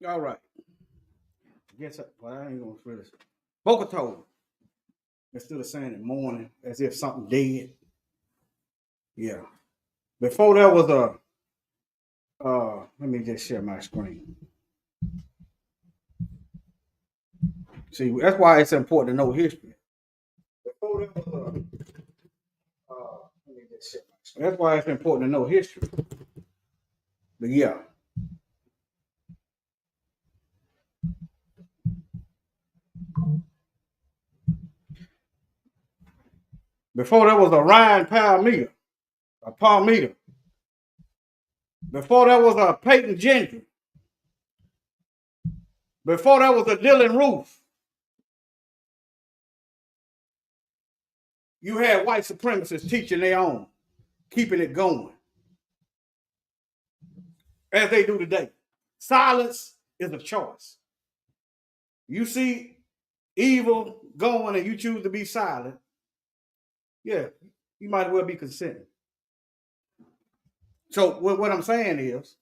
All right. Guess well, I ain't gonna really. Boca told. Instead of saying it morning as if something dead. Yeah. Before that was a let me just share my screen. See, that's why it's important to know history. Before that was let me just share my screen. That's why it's important to know history. But yeah. Before that was a Ryan Palmeter, a Palmeter. Before that was a Peyton Gentry. Before that was a Dylan Roof. You had white supremacists teaching their own, keeping it going, as they do today. Silence is a choice. You see evil going and you choose to be silent, yeah, you might as well be consenting. So what I'm saying is,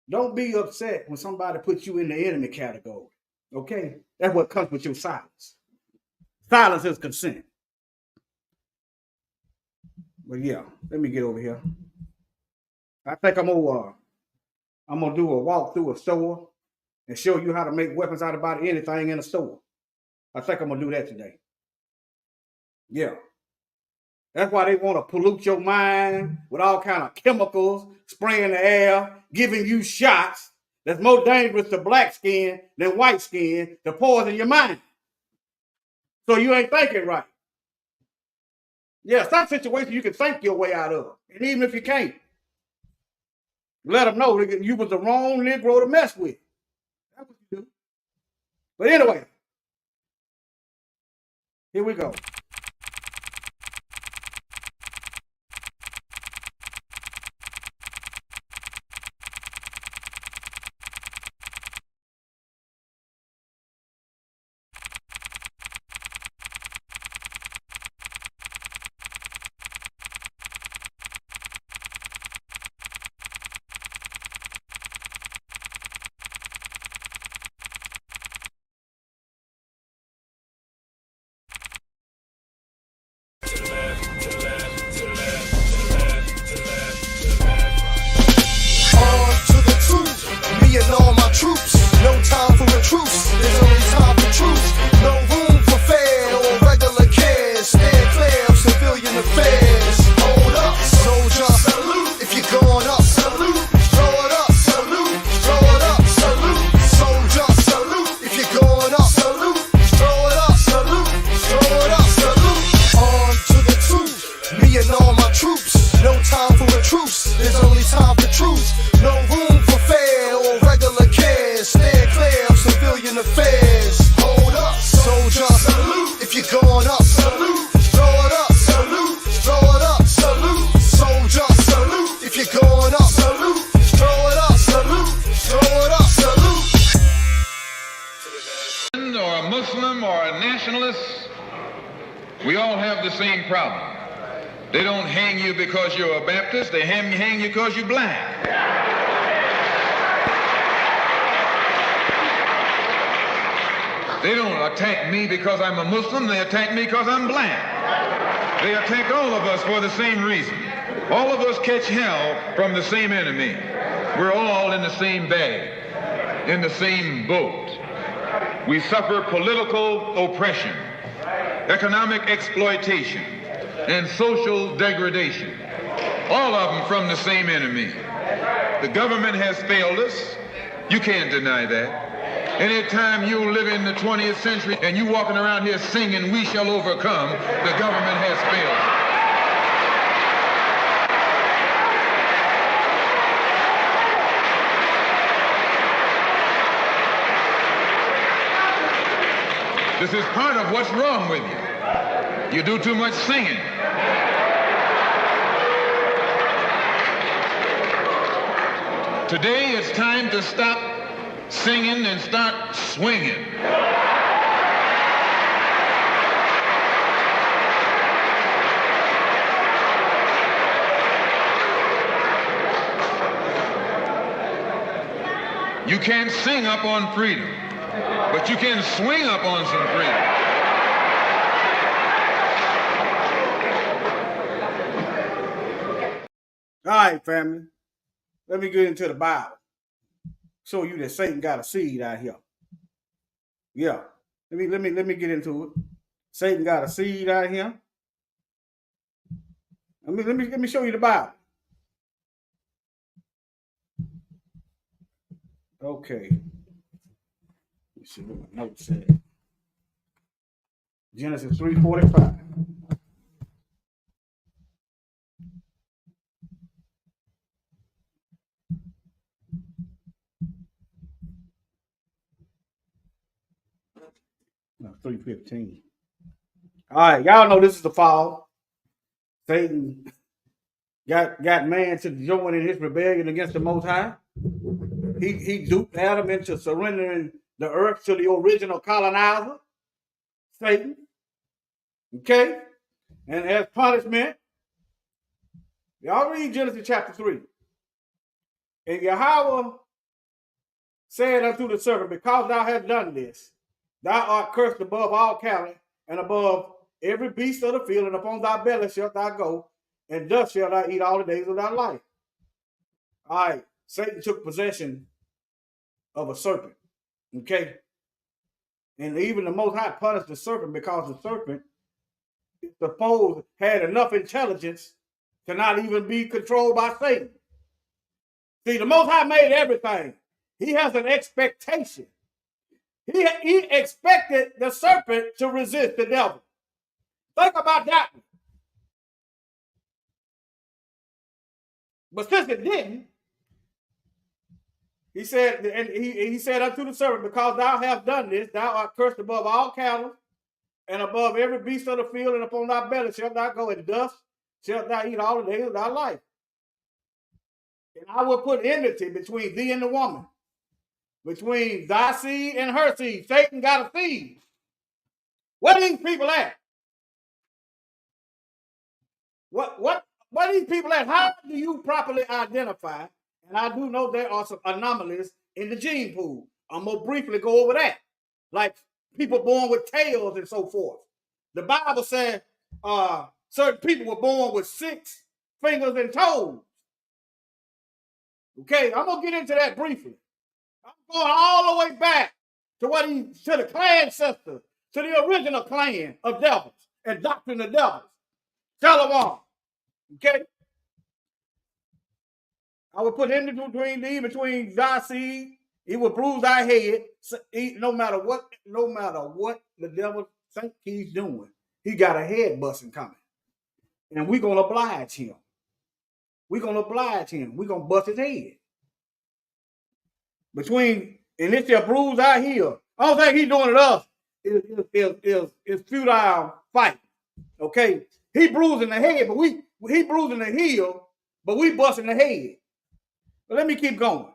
don't be upset when somebody puts you in the enemy category. Okay? That's what comes with your silence. Silence is consent. But yeah, let me get over here. I think I'm gonna do a walk through a store and show you how to make weapons out of about anything in a store. I think I'm gonna do that today. Yeah. That's why they want to pollute your mind with all kind of chemicals, spraying the air, giving you shots that's more dangerous to black skin than white skin to poison your mind. So you ain't thinking right. Yeah, some situations you can think your way out of. And even if you can't, let them know that you was the wrong Negro to mess with. That's what you do. But anyway, here we go. We all have the same problem. They don't hang you because you're a Baptist. They hang you because you're black. They don't attack me because I'm a Muslim. They attack me because I'm black. They attack all of us for the same reason. All of us catch hell from the same enemy. We're all in the same bag, in the same boat. We suffer political oppression, economic exploitation, and social degradation. All of them from the same enemy. The government has failed us. You can't deny that. Anytime you live in the 20th century and you walking around here singing, "We shall overcome," the government has failed. This is part of what's wrong with you. You do too much singing. Today it's time to stop singing and start swinging. You can't sing up on freedom, but you can swing up on some freedom. All right, family. Let me get into the Bible. Show you that Satan got a seed out here. Yeah. Let me get into it. Satan got a seed out here. Let me show you the Bible. Okay. Let's see what my notes said. Genesis 3:45. No, 3:15. All right, y'all know this is the fall. Satan got man to join in his rebellion against the Most High. He duped Adam into surrendering the earth to the original colonizer, Satan. Okay? And as punishment, y'all read Genesis chapter 3. And Yahweh said unto the serpent, because thou hast done this, thou art cursed above all cattle and above every beast of the field, and upon thy belly shalt thou go, and dust shalt thou eat all the days of thy life. All right, Satan took possession of a serpent, okay? And even the Most High punished the serpent because the serpent, supposed, had enough intelligence to not even be controlled by Satan. See, the Most High made everything. He has an expectation. He expected the serpent to resist the devil. Think about that one. But since it didn't, he said, and he said unto the serpent, because thou hast done this, thou art cursed above all cattle and above every beast of the field, and upon thy belly shalt thou go, and dust shalt thou eat all the days of thy life. And I will put enmity between thee and the woman, between thy seed and her seed. Satan got a seed. Where are these people at? What are these people at? How do you properly identify? And I do know there are some anomalies in the gene pool. I'm going to briefly go over that. Like people born with tails and so forth. The Bible said certain people were born with 6 fingers and toes. Okay, I'm going to get into that briefly. I'm going all the way back to the Klancestor, to the original clan of devils and doctrine of devils. Shalom. Okay? I will put enmity between thee, between thy seed. He will bruise thy head. No matter what the devil think he's doing, he got a head busting coming. And we're going to oblige him. We're going to oblige him. We're going to bust his head. And it shall bruise our heel. I don't think he's doing it us. Is futile fight. Okay? He bruising the head, but he bruising the heel, but we busting the head. But let me keep going.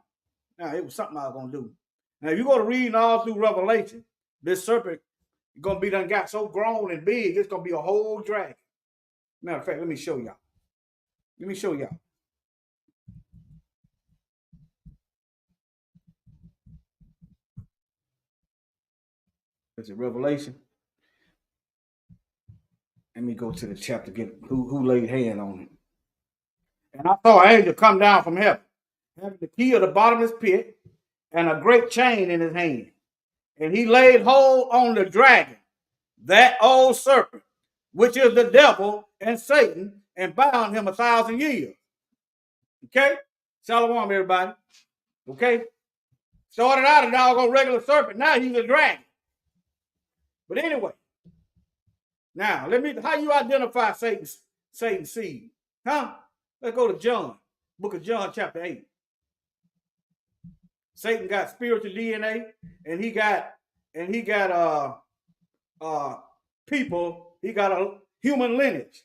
Now, it was something I was going to do. Now, if you go to reading all through Revelation, this serpent is going to be done got so grown and big, it's going to be a whole dragon. Matter of fact, let me show y'all. That's a Revelation. Let me go to the chapter, get who laid hand on it. And I saw an angel come down from heaven, having the key of the bottomless pit and a great chain in his hand. And he laid hold on the dragon, that old serpent, which is the devil and Satan, and bound him 1,000 years. Okay? Shalom, everybody. Okay? Started out a doggone regular serpent. Now he's a dragon. But anyway, now how you identify Satan's seed? Huh? Let's go to John, book of John, chapter 8. Satan got spiritual DNA, and he got people, he got a human lineage.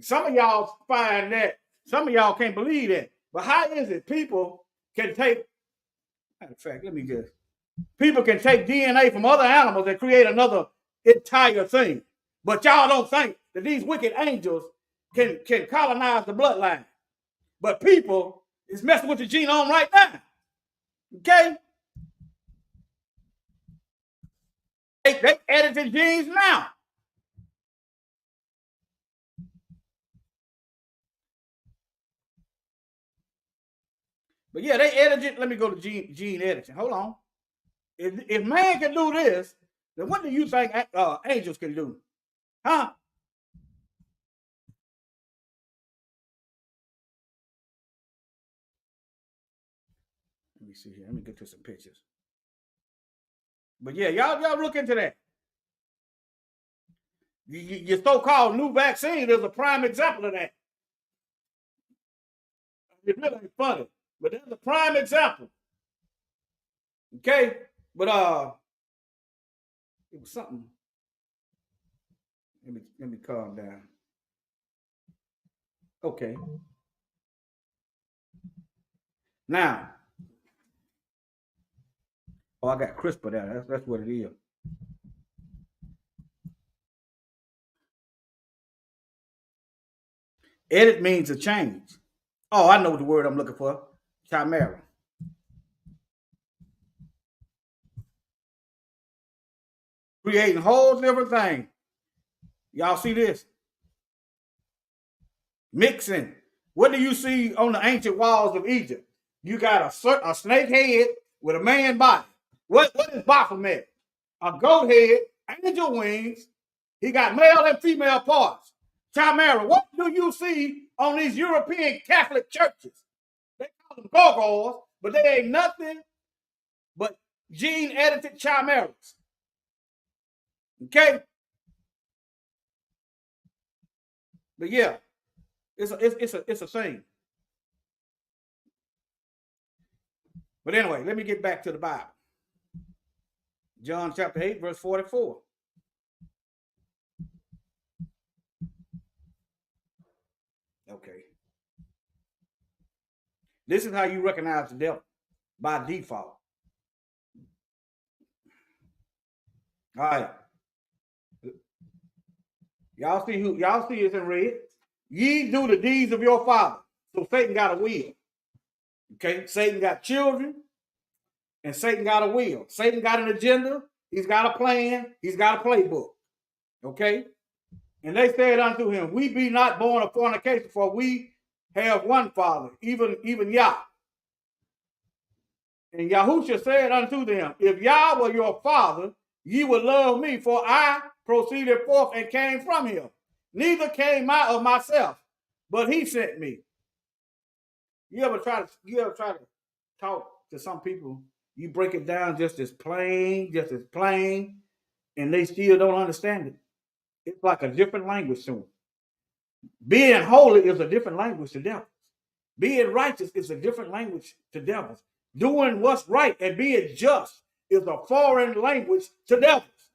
Some of y'all find that, some of y'all can't believe that. But how is it people can take, matter of fact, people can take DNA from other animals and create another entire thing. But y'all don't think that these wicked angels can colonize the bloodline. But people is messing with the genome right now. Okay? They editing genes now. But yeah, they edited. Let me go to gene editing. Hold on. If man can do this, then what do you think angels can do? Huh? Let me see here. Let me get to some pictures. But yeah, y'all look into that. Your so-called new vaccine is a prime example of that. It really ain't funny, but that's a prime example. Okay, but it was something. Let me calm down. Okay. Now, oh, I got CRISPR there. That's what it is. Edit means a change. Oh, I know the word I'm looking for. Chimera. Creating whole different thing. Y'all see this? Mixing. What do you see on the ancient walls of Egypt? You got a snake head with a man body. What is Baphomet? A goat head, angel wings. He got male and female parts. Chimera. What do you see on these European Catholic churches? They call them gargoyles, but they ain't nothing but gene edited chimeras. Okay? But yeah, it's a thing. But anyway, let me get back to the Bible. John chapter 8, verse 44. Okay. This is how you recognize the devil by default. All right. Y'all see it's in red. Ye do the deeds of your father. So Satan got a will. Okay, Satan got children, and Satan got a will. Satan got an agenda. He's got a plan. He's got a playbook. Okay, and they said unto him, "We be not born of fornication, for we have one Father, even Yah." And Yahusha said unto them, "If Yah were your Father, ye would love me, for I proceeded forth and came from him. Neither came I of myself, but he sent me." You ever try to talk to some people? You break it down just as plain, and they still don't understand it. It's like a different language to them. Being holy is a different language to devils. Being righteous is a different language to devils. Doing what's right and being just is a foreign language to devils.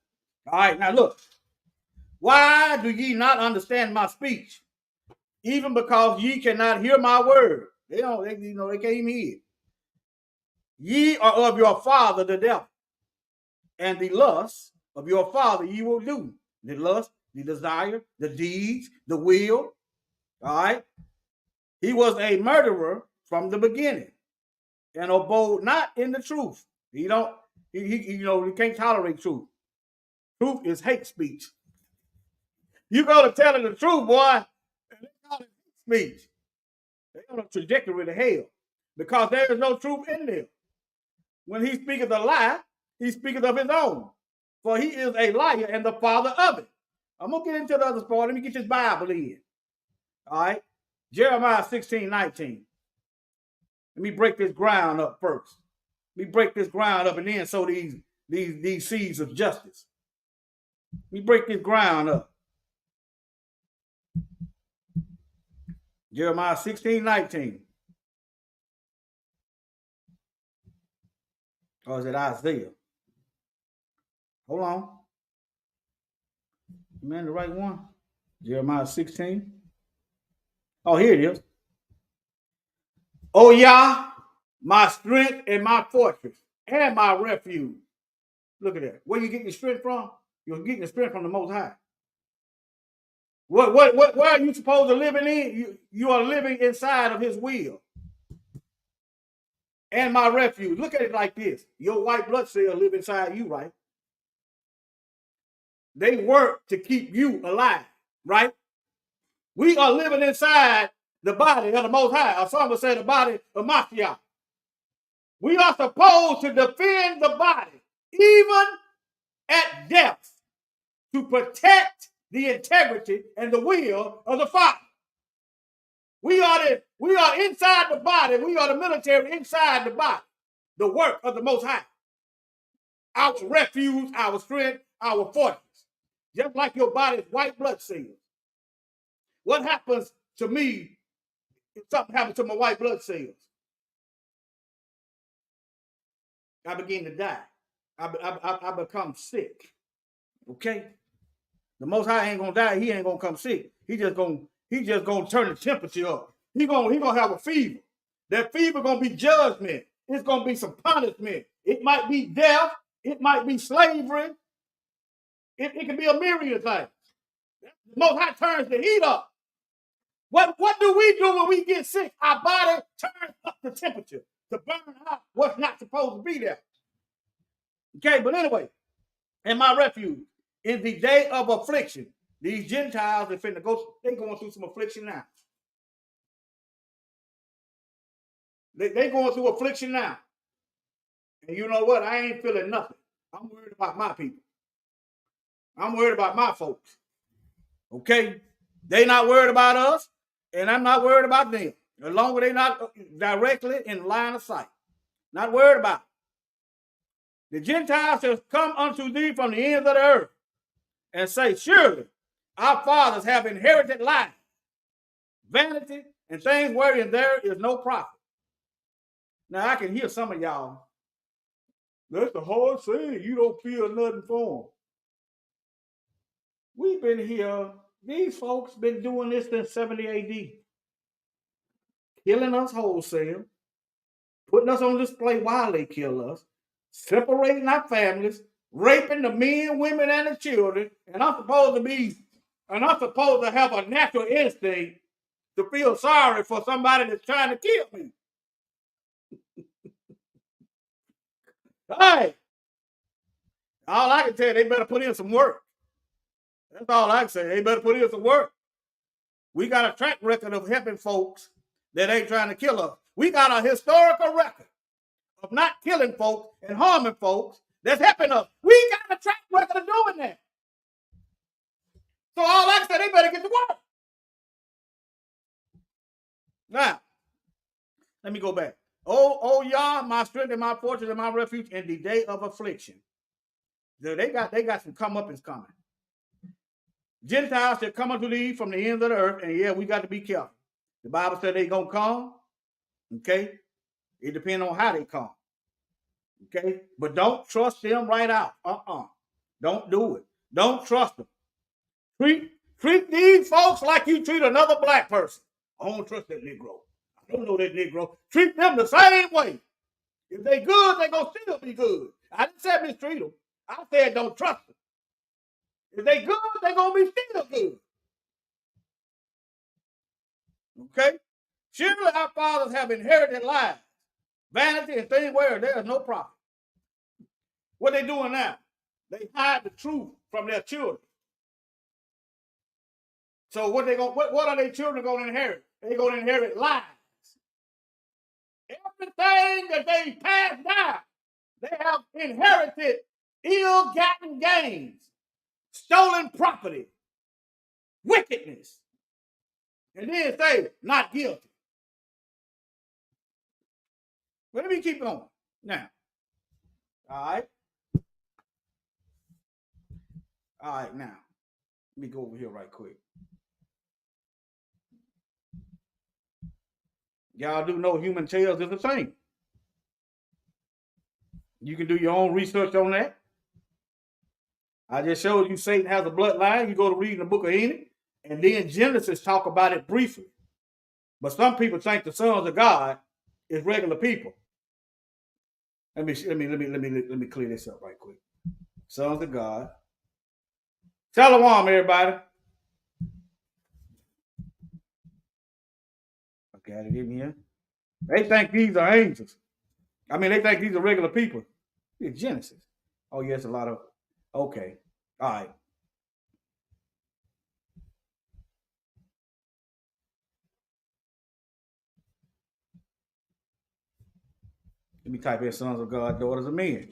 All right, now look. Why do ye not understand my speech? Even because ye cannot hear my word. They can't even hear it. Ye are of your father the devil, and the lust of your father ye will do. The lust, the desire, the deeds, the will. All right. He was a murderer from the beginning, and abode not in the truth. He can't tolerate truth. Truth is hate speech. You go to telling the truth, boy, and they call it hate speech. They're on a trajectory to hell because there is no truth in them. When he speaketh a lie, he speaketh of his own, for he is a liar and the father of it. I'm going to get into the other part. Let me get this Bible in. All right. Jeremiah 16:19. Let me break this ground up first. Let me break this ground up and then sow these seeds of justice. Let me break this ground up. Jeremiah 16:19. Or is it Isaiah? Hold on. Am I in the right one? Jeremiah 16. Oh, here it is. Oh, Yah, my strength and my fortress and my refuge. Look at that. Where you getting your strength from? You're getting your strength from the Most High. Where are you supposed to live in? You are living inside of his will. And my refuge. Look at it like this. Your white blood cell live inside you, right? they work to keep you alive, right? We are living inside the body of the Most High, or some would say the body of Mashiach. We are supposed to defend the body, even at death, to protect the integrity and the will of the Father. We are inside the body. We are the military inside the body, the work of the Most High. Our refuge, our strength, our fortress. Just like your body's white blood cells. What happens to me if something happens to my white blood cells? I begin to die. I become sick. Okay? The Most High ain't gonna die. He ain't gonna come sick. He just gonna turn the temperature up. He gonna have a fever. That fever gonna be judgment. It's gonna be some punishment. It might be death. It might be slavery. It can be a myriad of things. The Most High turns the heat up. What do we do when we get sick? Our body turns up the temperature to burn out what's not supposed to be there. Okay, but anyway, in my refuge, in the day of affliction, these Gentiles they're going through some affliction now. They're going through affliction now. And you know what? I ain't feeling nothing. I'm worried about my people. I'm worried about my folks. Okay? They not worried about us, and I'm not worried about them. As long as they're not directly in line of sight. Not worried about it. The Gentiles shall come unto thee from the ends of the earth and say, surely our fathers have inherited life, vanity, and things wherein there is no profit. Now, I can hear some of y'all. That's the hard saying. You don't feel nothing for them. We've been here. These folks been doing this since 70 AD. Killing us wholesale. Putting us on display while they kill us. Separating our families. Raping the men, women, and the children. And I'm supposed to have a natural instinct to feel sorry for somebody that's trying to kill me. Hey, all I can tell you, they better put in some work. That's all I can say. They better put in some work. We got a track record of helping folks that ain't trying to kill us. We got a historical record of not killing folks and harming folks that's helping us. We got a track record of doing that. So all I can say, they better get to work. Now, let me go back. Oh, Yah, my strength and my fortress and my refuge in the day of affliction. They got some comeuppance coming. Gentiles shall come unto thee from the ends of the earth, and yeah, we got to be careful. The Bible said they gonna come. Okay, it depends on how they come. Okay, but don't trust them right out. Don't do it. Don't trust them. Treat these folks like you treat another black person. I don't trust that Negro. I don't know that Negro. Treat them the same way. If they good, they gonna still be good. I didn't say mistreat them. I said don't trust them. If they good, they gonna be still good. Okay? Surely our fathers have inherited lives, vanity, and things where there is no profit. What they doing now? They hide the truth from their children. So what are their children going to inherit? They're going to inherit lies. Everything that they passed down, they have inherited ill-gotten gains, stolen property, wickedness, and then say, not guilty. But let me keep going. Now, all right, now, let me go over here right quick. Y'all do know human tails is a thing. You can do your own research on that. I just showed you Satan has a bloodline. You go to read in the book of Enoch, and then Genesis talk about it briefly. But some people think the sons of God is regular people. Let me clear this up right quick. Sons of God. Shalom, everybody. I got it in here. They think these are angels. They think these are regular people. It's Genesis. Oh, yes, a lot of. Okay. All right. Let me type in sons of God, daughters of men.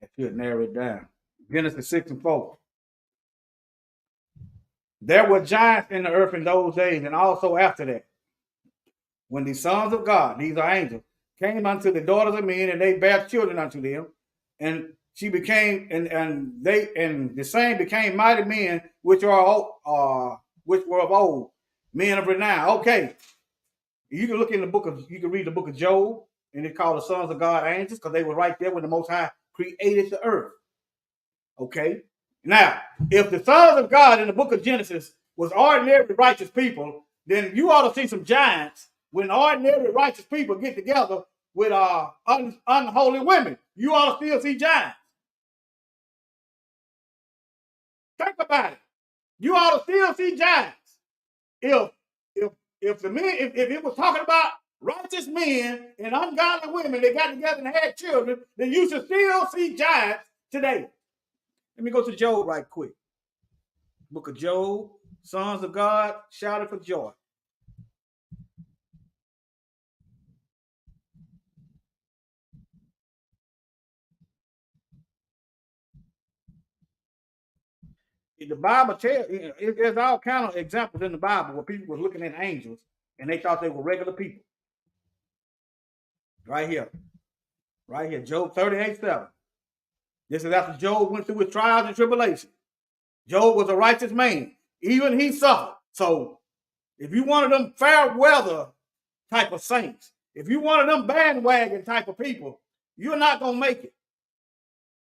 That should narrow it down. Genesis 6 and 4. There were giants in the earth in those days, and also after that, when the sons of God, these are angels, came unto the daughters of men, and they bare children unto them, and she became, and the same became mighty men, which were of old, men of renown. Okay, you can look in the you can read the book of Job, and it's called the sons of God angels, because they were right there when the Most High created the earth. Okay, now if the sons of God in the book of Genesis was ordinary righteous people, then you ought to see some giants. When ordinary righteous people get together with unholy women, you ought to still see giants. Think about it. You ought to still see giants. If the men, if it was talking about righteous men and ungodly women that got together and had children, then you should still see giants today. Let me go to Job right quick. Book of Job, sons of God shouted for joy. The Bible tells, there's all kind of examples in the Bible where people were looking at angels and they thought they were regular people. Right here, Job 38:7. This is after Job went through his trials and tribulations. Job was a righteous man. Even he suffered. So if you one of them fair weather type of saints, if you one of them bandwagon type of people, you're not going to make it.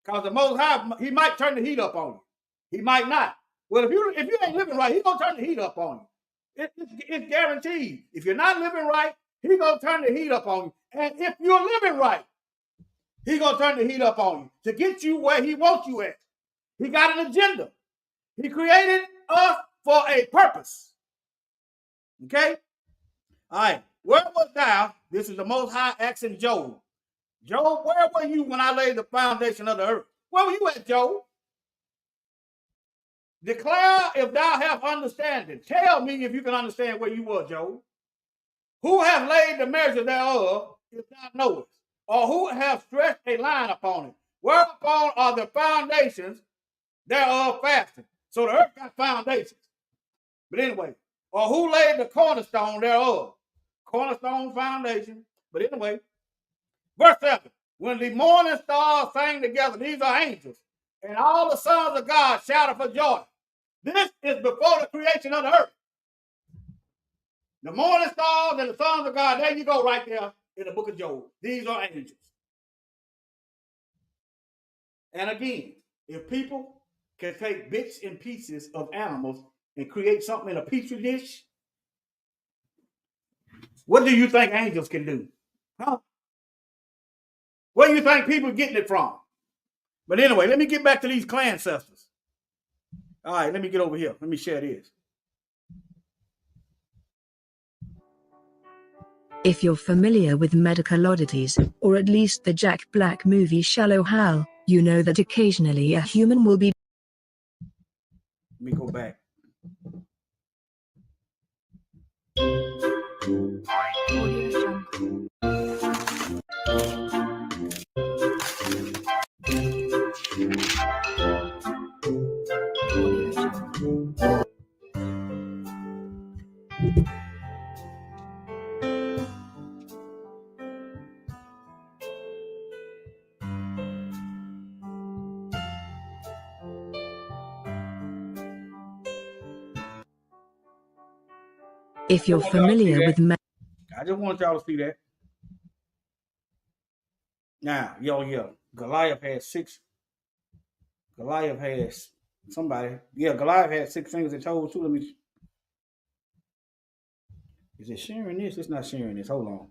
Because the Most High, he might turn the heat up on you. He might not. Well, if you ain't living right, he's going to turn the heat up on you. It's guaranteed. If you're not living right, he's going to turn the heat up on you. And if you're living right, he's going to turn the heat up on you to get you where he wants you at. He got an agenda. He created us for a purpose. Okay? All right. Where was thou? This is the Most High asking Job. Job, where were you when I laid the foundation of the earth? Where were you at, Job? Declare if thou have understanding. Tell me if you can understand where you were, Job. Who have laid the measure thereof, if thou knowest? Or who have stretched a line upon it? Whereupon are the foundations thereof fastened? So the earth got foundations. But anyway, or who laid the cornerstone thereof? Cornerstone foundation. But anyway, verse 7. When the morning stars sang together, these are angels, and all the sons of God shouted for joy. This is before the creation of the earth. The morning stars and the sons of God, there you go right there in the book of Job. These are angels. And again, if people can take bits and pieces of animals and create something in a petri dish, what do you think angels can do? Huh? Where do you think people are getting it from? But anyway, let me get back to these Klancestors. All right, let me get over here. Let me share this. If you're familiar with medical oddities, or at least the Jack Black movie Shallow Hal, you know that occasionally a human will be. Let me go back. If you're familiar with I just want y'all to see that. Now, Goliath had 6. Goliath has somebody. Yeah, Goliath had 6 fingers and toes too. Let me. Is it sharing this? It's not sharing this. Hold on.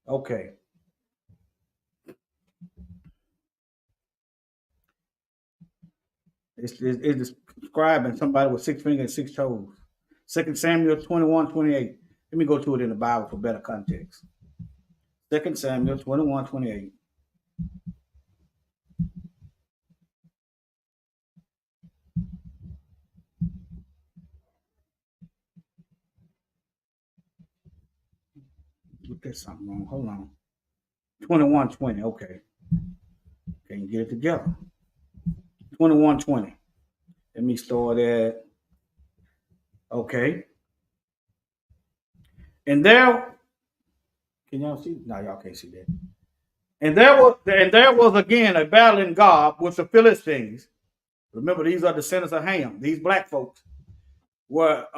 Okay. It's describing somebody with 6 fingers and 6 toes. 2 Samuel 21:28. Let me go to it in the Bible for better context. 2 Samuel 21:28. Look, there's something wrong. Hold on. 21:20. Okay. Can you get it together? 21:20. Let me start at. Okay. And there, can y'all see? No, y'all can't see that. And there was again a battle in Gob with the Philistines. Remember, these are descendants of Ham. These black folks were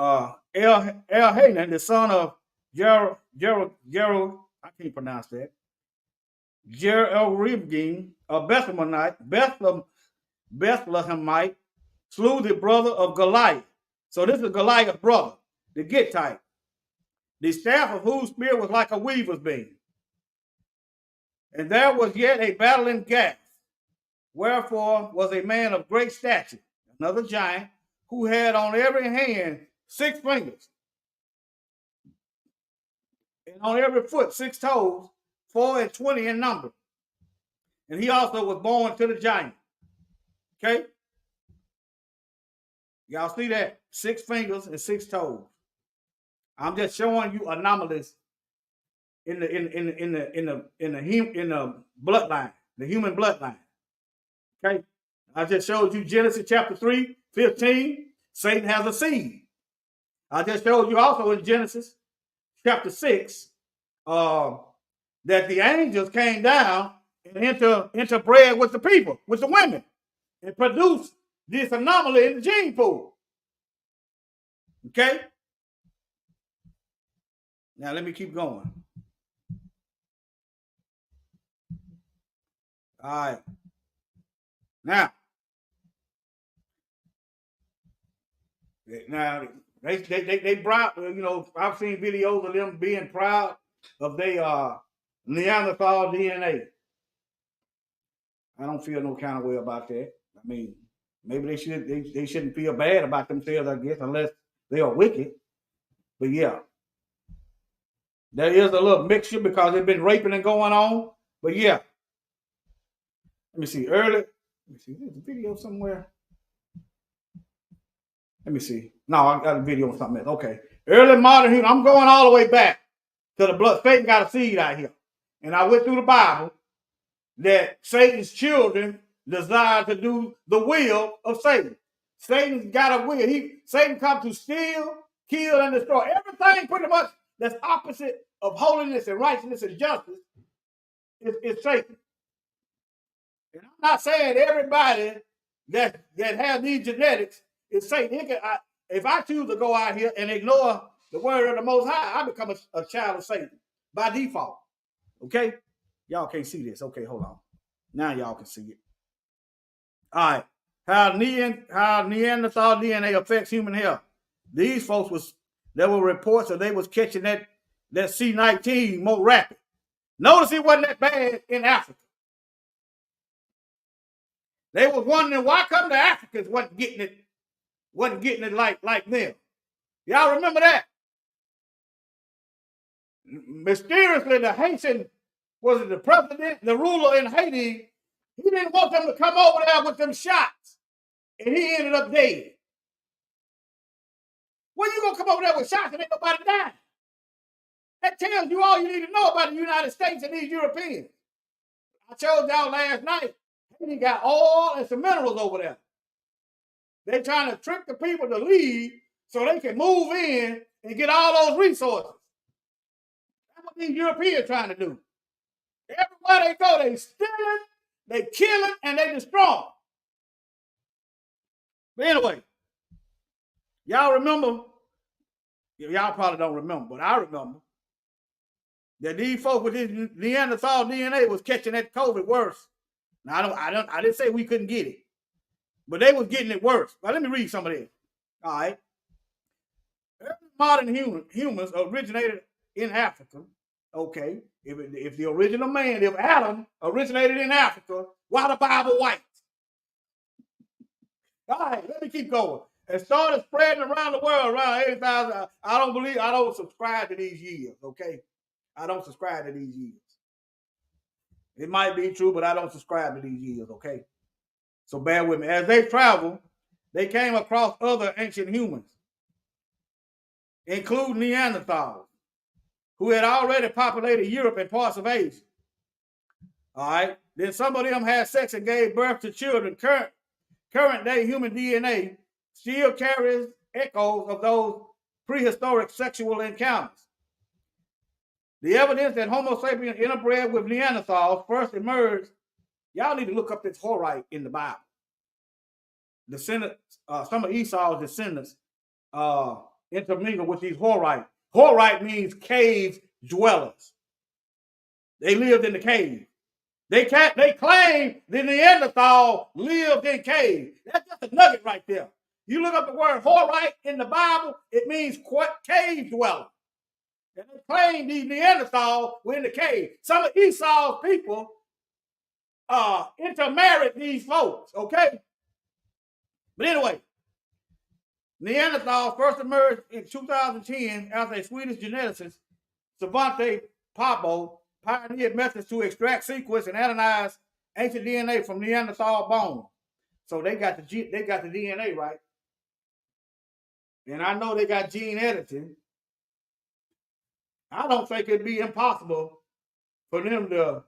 Elhanan, the son of Gerald, I can't pronounce that. Jeraribgim, a Bethlehemite, slew the brother of Goliath. So this is Goliath's brother, the Gittite, the staff of whose spear was like a weaver's beam. And there was yet a battle in Gath, wherefore was a man of great stature, another giant, who had on every hand 6 fingers, and on every foot 6 toes, 4 and 20 in number. And he also was born to the giant. Okay? Y'all see that? 6 fingers and 6 toes. I'm just showing you anomalies in the bloodline, the human bloodline. Okay? I just showed you Genesis chapter 3:15. Satan has a seed. I just showed you also in Genesis chapter 6 that the angels came down and interbred with the people, with the women, and produced this anomaly in the gene pool. Okay? Now let me keep going. All right. Now they proud, I've seen videos of them being proud of their Neanderthal DNA. I don't feel no kind of way about that. I mean, maybe they shouldn't feel bad about themselves, I guess, unless they are wicked. But yeah, there is a little mixture because there's been raping and going on. But yeah, let me see. There's a video somewhere. Let me see. No, I got a video on something else. Okay. Early modern human. I'm going all the way back to the blood. Satan got a seed out here. And I went through the Bible that Satan's children desire to do the will of Satan. Satan's got a will. Satan comes to steal, kill, and destroy. Everything pretty much that's opposite of holiness and righteousness and justice is Satan. And I'm not saying everybody that has these genetics is Satan. If I choose to go out here and ignore the word of the Most High, I become a child of Satan by default. Okay? Y'all can't see this. Okay, hold on. Now y'all can see it. All right. How Neanderthal DNA affects human health. These folks there were reports that they was catching that C19 more rapid. Notice it wasn't that bad in Africa. They was wondering why come the Africans wasn't getting it like them. Y'all remember that? Mysteriously, the Haitian, was it the president, the ruler in Haiti, he didn't want them to come over there with them shots. And he ended up dead. Well, you gonna come over there with shots and ain't nobody dying? That tells you all you need to know about the United States and these Europeans. I told y'all last night, Haiti got oil and some minerals over there. They're trying to trick the people to leave so they can move in and get all those resources. That's what these Europeans trying to do. Everywhere they go, they stealing, they killing, and they destroying. But anyway, y'all remember, y'all probably don't remember, but I remember that these folks with this Neanderthal DNA was catching that COVID worse. Now I didn't say we couldn't get it, but they was getting it worse. But let me read some of this. All right. Modern humans originated in Africa. Okay. If the original man, if Adam originated in Africa, why the Bible white? All right, let me keep going. And started spreading around the world, around 80,000. I don't subscribe to these years, okay? I don't subscribe to these years. It might be true, but I don't subscribe to these years, okay? So bear with me. As they traveled, they came across other ancient humans, including Neanderthals, who had already populated Europe and parts of Asia. All right. Then some of them had sex and gave birth to children. Current day human DNA still carries echoes of those prehistoric sexual encounters. The evidence that Homo sapiens interbred with Neanderthals first emerged. Y'all need to look up this Horite in the Bible. Some of Esau's descendants intermingle with these Horite. Horite means cave dwellers. They lived in the cave. They claim the Neanderthal lived in caves. That's just a nugget right there. You look up the word Horite in the Bible, it means cave dweller. And they claim these Neanderthal were in the cave. Some of Esau's people intermarried these folks, okay? But anyway, Neanderthal first emerged in 2010 as a Swedish geneticist, Svante Pääbo, pioneered methods to extract, sequence, and analyze ancient DNA from Neanderthal bone. So they got the DNA right, and I know they got gene editing. I don't think it'd be impossible for them to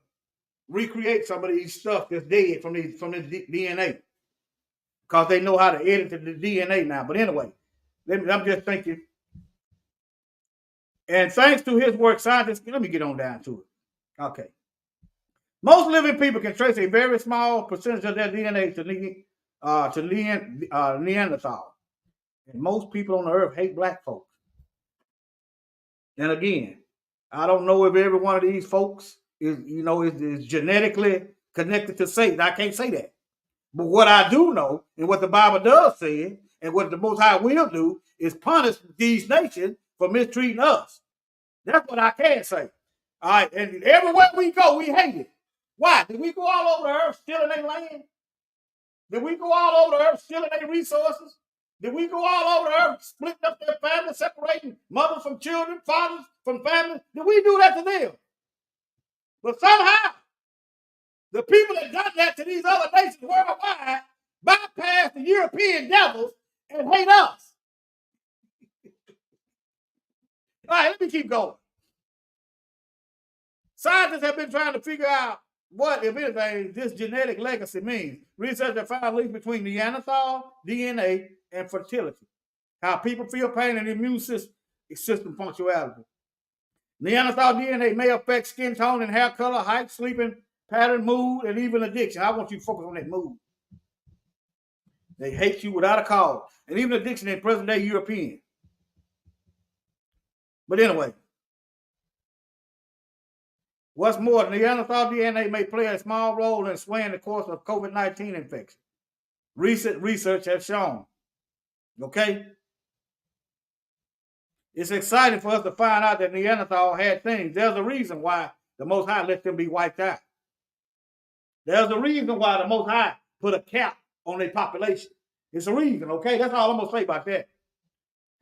recreate some of these stuff that's dead from this DNA, because they know how to edit the DNA now. But anyway, I'm just thinking. And thanks to his work, scientists, let me get on down to it. Okay. Most living people can trace a very small percentage of their DNA to Neanderthal. And most people on the earth hate black folks. And again, I don't know if every one of these folks is genetically connected to Satan. I can't say that. But what I do know, and what the Bible does say, and what the Most High will do, is punish these nations for mistreating us. That's what I can say. All right, and everywhere we go, we hate it. Why? Did we go all over the earth stealing their land? Did we go all over the earth stealing their resources? Did we go all over the earth splitting up their families, separating mothers from children, fathers from families? Did we do that to them? But somehow, the people that done that to these other nations worldwide bypass the European devils and hate us. All right, let me keep going. Scientists have been trying to figure out what, if anything, this genetic legacy means. Research have found links between Neanderthal DNA and fertility, how people feel pain and immune system punctuality. Neanderthal DNA may affect skin tone and hair color, height, sleeping pattern, mood, and even addiction. I want you to focus on that mood. They hate you without a cause, and even addiction in present-day European. But anyway, what's more, Neanderthal DNA may play a small role in swaying the course of COVID-19 infection. Recent research has shown. Okay? It's exciting for us to find out that Neanderthal had things. There's a reason why the Most High let them be wiped out. There's a reason why the Most High put a cap on their population. It's a reason, okay? That's all I'm going to say about that.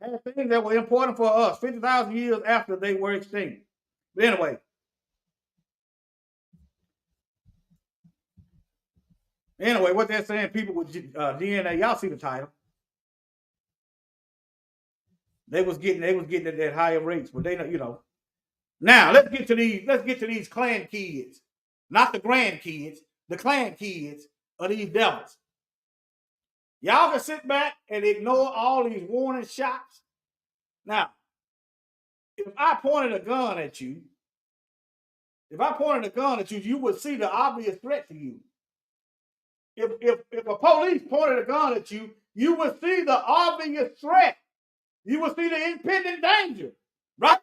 Had things that were important for us 50,000 years after they were extinct. But anyway, what they're saying, people with DNA, y'all see the title. They was getting it at higher rates, but they know. Now let's get to these clan kids, not the grandkids, the clan kids of these devils. Y'all can sit back and ignore all these warning shots. Now, if I pointed a gun at you, you would see the obvious threat to you. If a police pointed a gun at you, you would see the obvious threat. You would see the impending danger, right?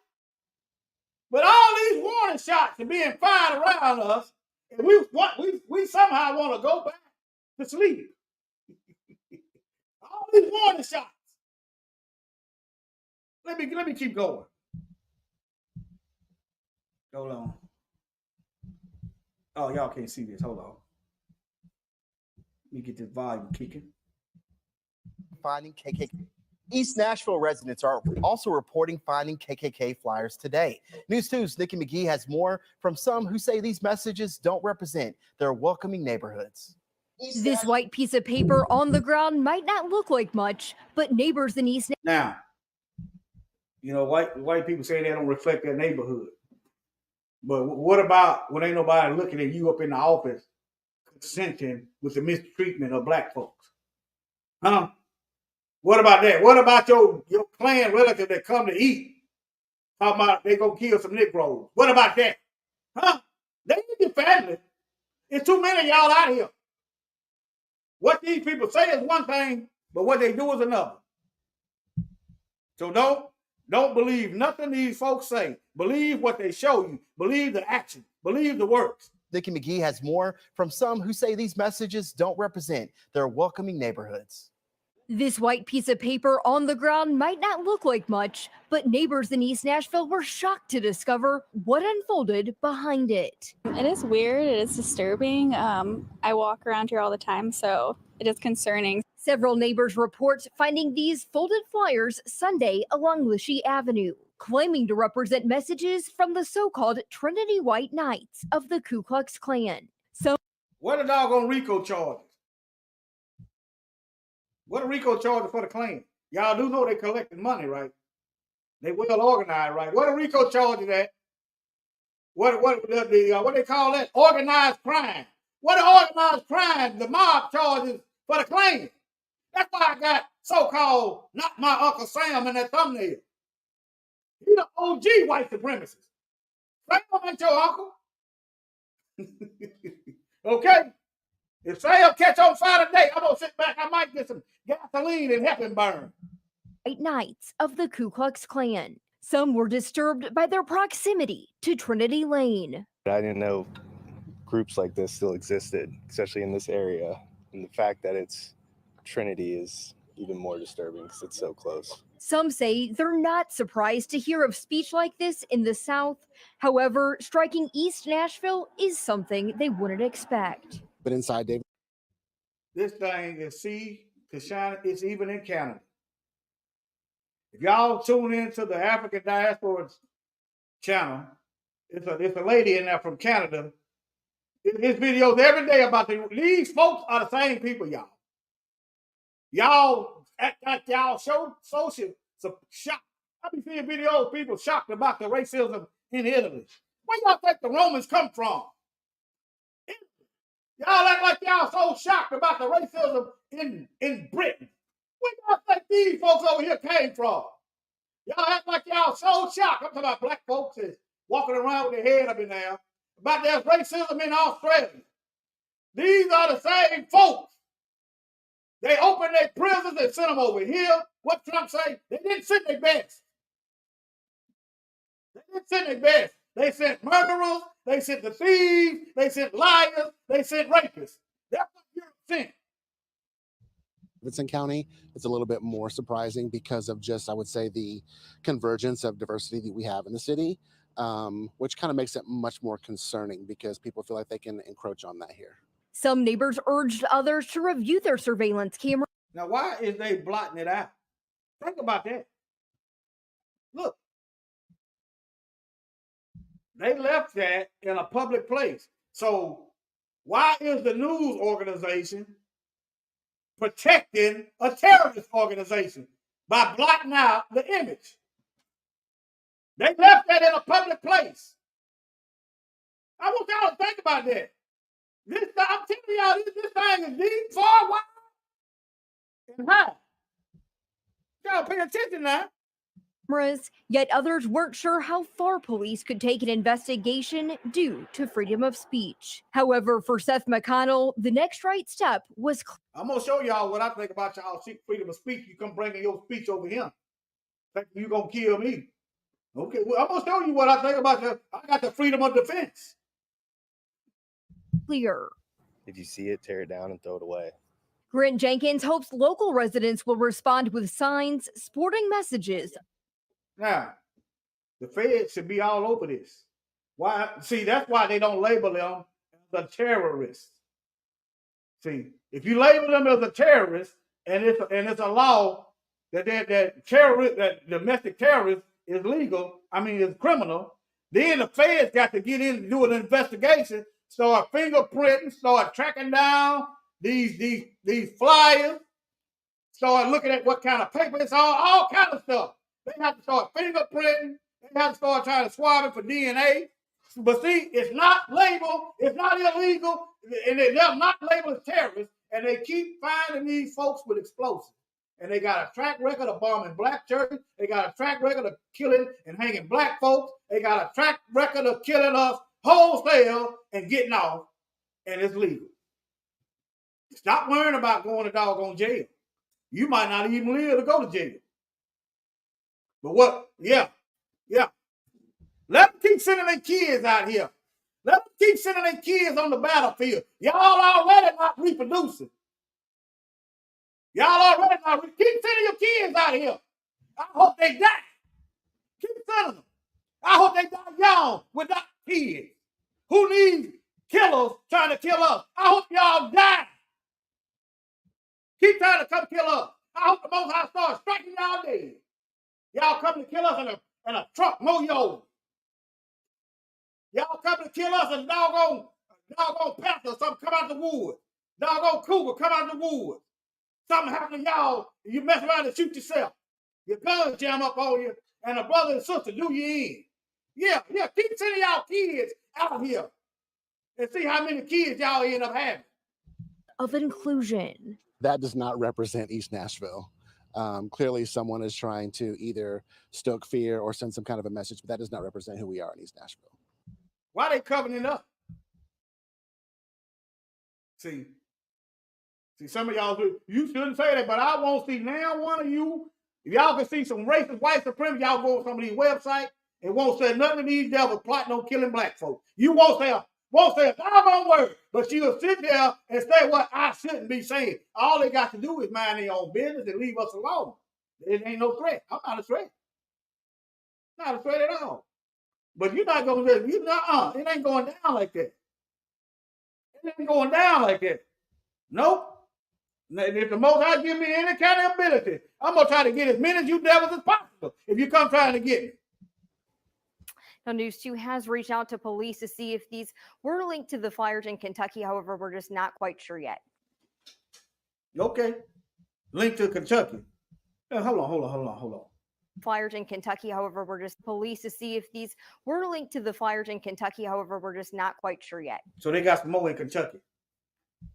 But all these warning shots are being fired around us, and we somehow want to go back to sleep. All these warning shots. Let me keep going. Hold on. Oh, y'all can't see this. Hold on. Let me get this volume kicking. finding KKK. East Nashville residents are also reporting finding KKK flyers today. News 2's Nikki McGee has more from some who say these messages don't represent their welcoming neighborhoods. This white piece of paper on the ground might not look like much, but neighbors in East Now, you know, white people say they don't reflect their neighborhood. But what about when ain't nobody looking at you up in the office consenting with the mistreatment of black folks? Huh? What about that? What about your clan relative that come to eat? Talking about they gonna kill some Negroes. What about that? Huh? They need your family. There's too many of y'all out here. What these people say is one thing, but what they do is another. So don't believe nothing these folks say. Believe what they show you. Believe the action. Believe the works. Nikki McGee has more from some who say these messages don't represent their welcoming neighborhoods. This white piece of paper on the ground might not look like much, but neighbors in East Nashville were shocked to discover what unfolded behind it. It is weird. It is disturbing. I walk around here all the time, so it is concerning. Several neighbors report finding these folded flyers Sunday along Lichy Avenue, claiming to represent messages from the so-called Trinity White Knights of the Ku Klux Klan. What are doggone RICO charges? What are RICO charges for the Klan? Y'all do know they collecting money, right? They well organized, right? What are RICO charges at? What they call that? Organized crime. What are organized crime? The mob charges for the Klan. That's why I got so-called not my Uncle Sam in that thumbnail. He the OG white supremacist. Sam ain't your uncle. Okay? If Sam catch on fire today, I'm going to sit back. I might get some gasoline and help him burn. White Knights of the Ku Klux Klan. Some were disturbed by their proximity to Trinity Lane. I didn't know groups like this still existed, especially in this area. And the fact that it's Trinity is even more disturbing because it's so close. Some say they're not surprised to hear of speech like this in the South. However, striking East Nashville is something they wouldn't expect. But inside David, this thing is it's even in Canada. If y'all tune into the African Diaspora channel, it's a lady in there from Canada. It's videos every day about these folks are the same people, y'all. Y'all act like y'all social shock. I be seeing videos of people shocked about the racism in Italy. Where y'all think the Romans come from? Y'all act like y'all so shocked about the racism in Britain. Where y'all think these folks over here came from? Y'all act like y'all so shocked. I'm talking about black folks is walking around with their head up in there about there's racism in Australia. These are the same folks. They opened their prisons and sent them over here. What Trump say? They didn't send their best. They didn't send their best. They sent murderers. They sent the thieves. They sent liars. They sent rapists. That's what Europe sent. Davidson County, it's a little bit more surprising because of just, I would say, the convergence of diversity that we have in the city, which kind of makes it much more concerning because people feel like they can encroach on that here. Some neighbors urged others to review their surveillance camera. Now, why is they blotting it out? Think about that. Look. They left that in a public place. So why is the news organization protecting a terrorist organization by blotting out the image? They left that in a public place. I want y'all to think about that. I'm telling y'all, this thing is deep, far, wide, and high. Y'all pay attention now. Yet others weren't sure how far police could take an investigation due to freedom of speech. However, for Seth McConnell, the next right step was I'm going to show y'all what I think about y'all freedom of speech. You come bringing your speech over here. Think you going to kill me. Okay, well, I'm going to show you what I think about I got the freedom of defense. clear. If you see it, tear it down and throw it away. Grant Jenkins hopes local residents will respond with signs, sporting messages. Now, the feds should be all over this. Why? See, that's why they don't label them as a terrorist. See, if you label them as a terrorist and it's a law that domestic terrorist is legal. I mean, it's criminal. Then the feds got to get in and do an investigation, start fingerprinting, start tracking down these flyers, start looking at what kind of paper it's all kind of stuff. They have to start fingerprinting. They have to start trying to swab it for DNA. But see, it's not labeled, it's not illegal, and they're not labeled as terrorists, and they keep finding these folks with explosives. And they got a track record of bombing black churches. They got a track record of killing and hanging black folks. They got a track record of killing us wholesale and getting off, and it's legal. Stop worrying about going to doggone jail. You might not even live to go to jail. But what? Yeah. Let them keep sending their kids out here. Let them keep sending their kids on the battlefield. Y'all already not reproducing. Keep sending your kids out here. I hope they die. Keep sending them. I hope they die young without kids. Who needs killers trying to kill us? I hope y'all die. Keep trying to come kill us. I hope the Most High starts striking y'all dead. Y'all come to kill us in a truck, moyo. Y'all come to kill us and doggone panther, something come out the wood. Doggone cougar come out the wood. Something happened to y'all, you mess around and shoot yourself. Your guns jam up on you, and a brother and sister do you in. Yeah, keep sending y'all kids out here and see how many kids y'all end up having. Of inclusion. That does not represent East Nashville. Clearly, someone is trying to either stoke fear or send some kind of a message, but that does not represent who we are in East Nashville. Why they covering it up? See, some of y'all do. You shouldn't say that, but I won't see now one of you. If y'all can see some racist white supremacists, y'all go on some of these websites and won't say nothing of these devils plotting on killing black folks. You won't say a doggone word, but you'll sit there and say what I shouldn't be saying. All they got to do is mind their own business and leave us alone. It ain't no threat. I'm not a threat. Not a threat at all. But you're not going to, it ain't going down like that. It ain't going down like that. Nope. If the Most High give me any kind of ability, I'm going to try to get as many of you devils as possible if you come trying to get me. Now, News 2 has reached out to police to see if these were linked to the fires in Kentucky. However, we're just not quite sure yet. Okay. Linked to Kentucky. Hold on. Fires in Kentucky. However, we're just police to see if these were linked to the fires in Kentucky. However, we're just not quite sure yet. So they got some more in Kentucky.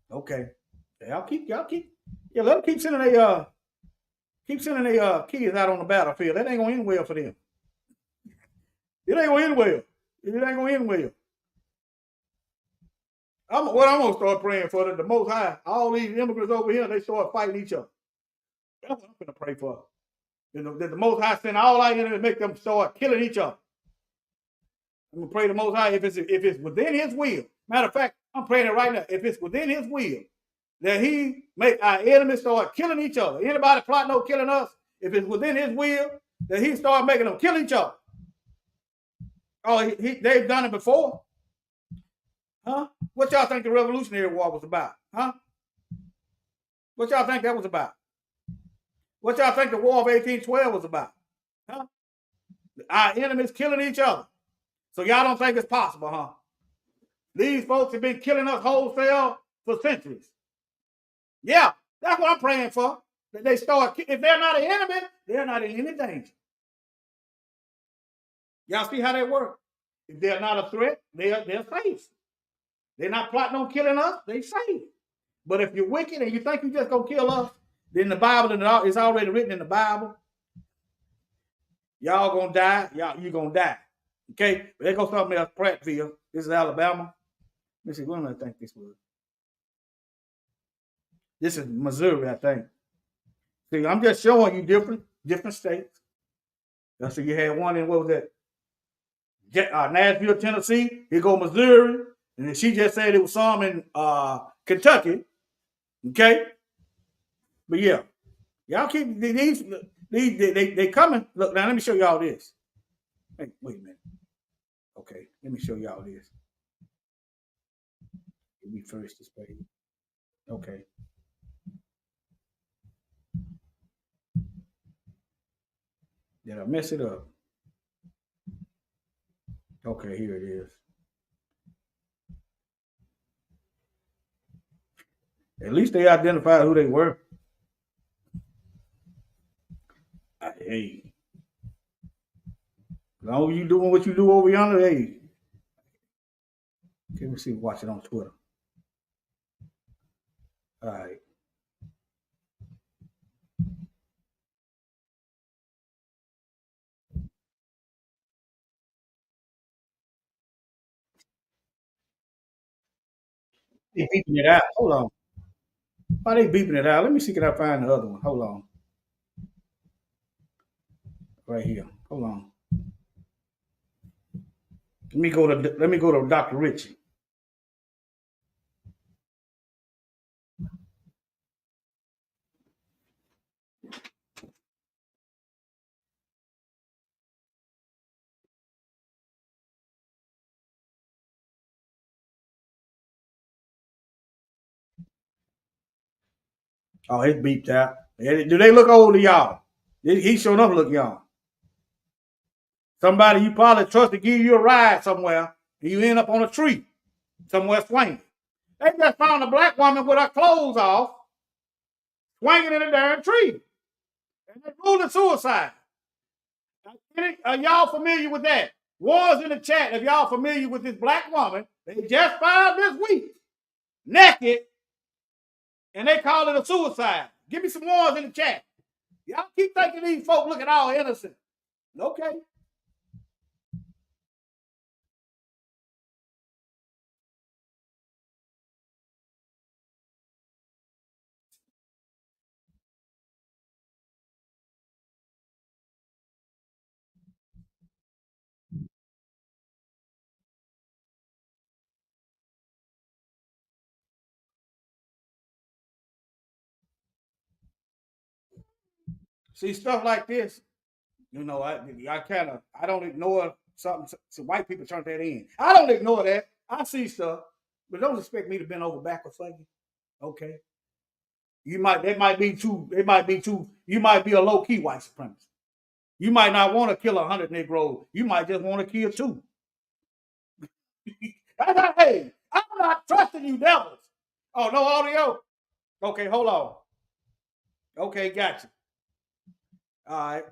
Okay. Y'all keep. Yeah, let them keep sending their kids out on the battlefield. That ain't gonna end well for them. It ain't gonna end well. What I'm gonna start praying for the Most High. All these immigrants over here, they start fighting each other. That's what I'm gonna pray for. That the Most High send all out here to make them start killing each other. I'm gonna pray the Most High if it's within His will. Matter of fact, I'm praying it right now. If it's within His will, that He make our enemies start killing each other. Anybody plotting on killing us, if it's within His will, that He start making them kill each other. Oh, they've done it before, huh? What y'all think the Revolutionary War was about, huh? What y'all think that was about? What y'all think the War of 1812 was about, huh? Our enemies killing each other. So y'all don't think it's possible, huh? These folks have been killing us wholesale for centuries. Yeah, that's what I'm praying for. That they start. If they're not an enemy, they're not in any danger. Y'all see how they work? If they're not a threat, they're safe. They're not plotting on killing us, they're safe. But if you're wicked and you think you're just going to kill us, then the Bible, it's already written in the Bible, y'all going to die, you're going to die. Okay? But there goes something else, Prattville. This is Alabama. Let me see, when I think this was. This is Missouri, I think. See, I'm just showing you different states. So you had one in, what was that? Nashville, Tennessee. Here go Missouri. And then she just said it was some in Kentucky. Okay? But yeah. Y'all keep these they coming. Look, now let me show y'all this. Hey, wait a minute. Okay, let me show y'all this. Let me first this page. Okay. Did I mess it up? Okay, here it is. At least they identified who they were. Hey, as long as you doing what you do over yonder, hey. Let me see, watch it on Twitter. All right. They beeping it out. Hold on. Why they beeping it out? Let me see, can I find the other one? Hold on. Right here. Hold on. Let me go to Dr. Richie. Oh, it's beeped out. Do they look old to y'all? He sure enough look young. Somebody you probably trust to give you a ride somewhere, and you end up on a tree somewhere swinging. They just found a black woman with her clothes off, swinging in a damn tree. And they ruled it suicide. Are y'all familiar with that? Wars in the chat, if y'all familiar with this black woman, they just found this week, naked, and they call it a suicide. Give me some wars in the chat. Y'all keep thinking these folk looking all innocent. Okay. See, stuff like this, you know, I don't ignore something. So white people turn that in. I don't ignore that. I see stuff, but don't expect me to bend over backwards for you. Okay. You might be a low-key white supremacist. You might not want to kill 100 Negroes. You might just want to kill 2. Hey, I'm not trusting you devils. Oh, no audio? Okay, hold on. Okay, gotcha. All right.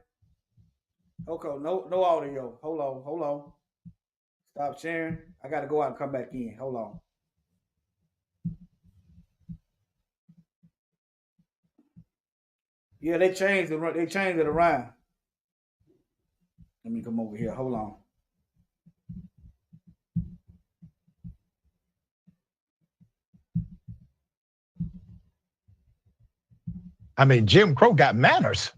Okay, no audio. Hold on. Stop sharing. I got to go out and come back in. Hold on. Yeah, they changed it around. Let me come over here. Hold on. I mean, Jim Crow got manners.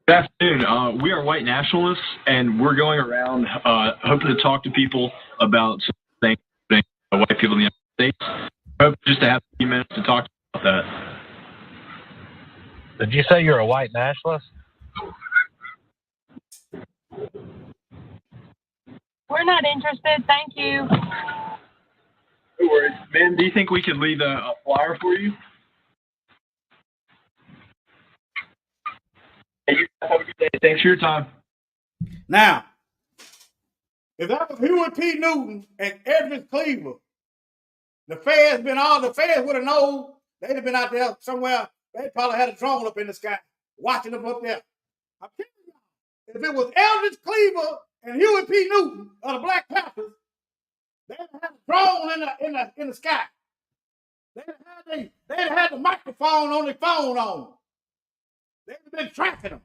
Good afternoon. We are white nationalists, and we're going around hoping to talk to people about some things white people in the United States. I hope just to have a few minutes to talk about that. Did you say you're a white nationalist? We're not interested, thank you. No worries. Man, do you think we could leave a flyer for you? Hey, you have a good day. Thanks for your time. Now, if that was Hewitt P. Newton and Edward Cleaver, the feds would have known. They'd have been out there somewhere. They probably had a drone up in the sky watching them up there. I'm telling you, if it was Eldridge Cleaver and Hewitt P. Newton of the Black Panthers, they'd have had a drone in the sky. They'd have had the microphone on their phone on. They'd have been tracking them.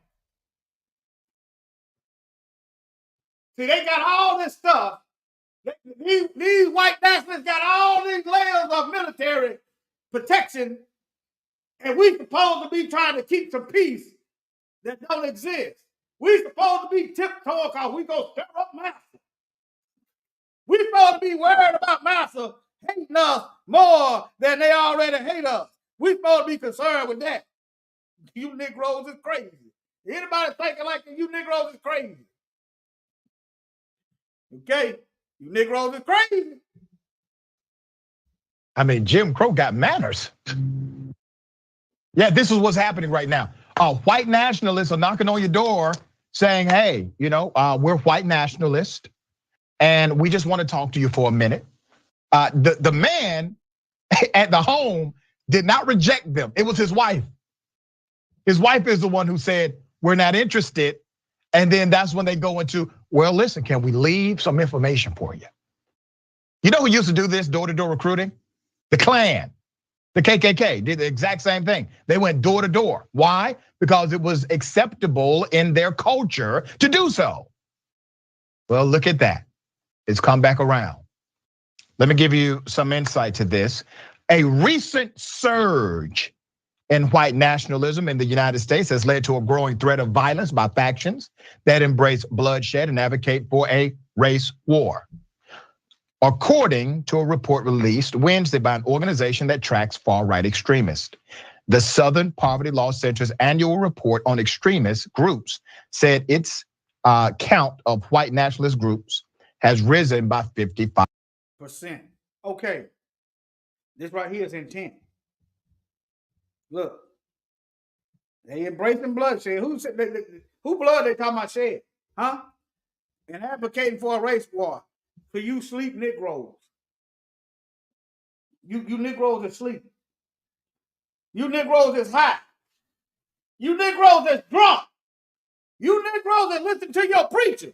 See, they got all this stuff. These white nationalists got all these layers of military protection, and we supposed to be trying to keep some peace that don't exist. We supposed to be tiptoeing because we go stir up Massa. We supposed to be worried about Massa hating us more than they already hate us. We supposed to be concerned with that. You Negroes is crazy. Anybody thinking like you Negroes is crazy. Okay? You Negroes is crazy. I mean, Jim Crow got manners. Yeah, this is what's happening right now. White nationalists are knocking on your door saying, hey, we're white nationalists and we just want to talk to you for a minute. The man at the home did not reject them. It was his wife. His wife is the one who said, we're not interested. And then that's when they go into, well, listen, can we leave some information for you? You know who used to do this door-to-door recruiting? The Klan. The KKK did the exact same thing. They went door to door. Why? Because it was acceptable in their culture to do so. Well, look at that. It's come back around. Let me give you some insight to this. A recent surge in white nationalism in the United States has led to a growing threat of violence by factions that embrace bloodshed and advocate for a race war. According to a report released Wednesday by an organization that tracks far-right extremists. The Southern Poverty Law Center's annual report on extremist groups said its count of white nationalist groups has risen by 55%. Okay, this right here is intent. Look, they embracing bloodshed. Who blood they talking about shed? Huh? And advocating for a race war. For you sleep Negroes. You Negroes are sleep. You Negroes is high. You Negroes is drunk. You Negroes that listen to your preacher.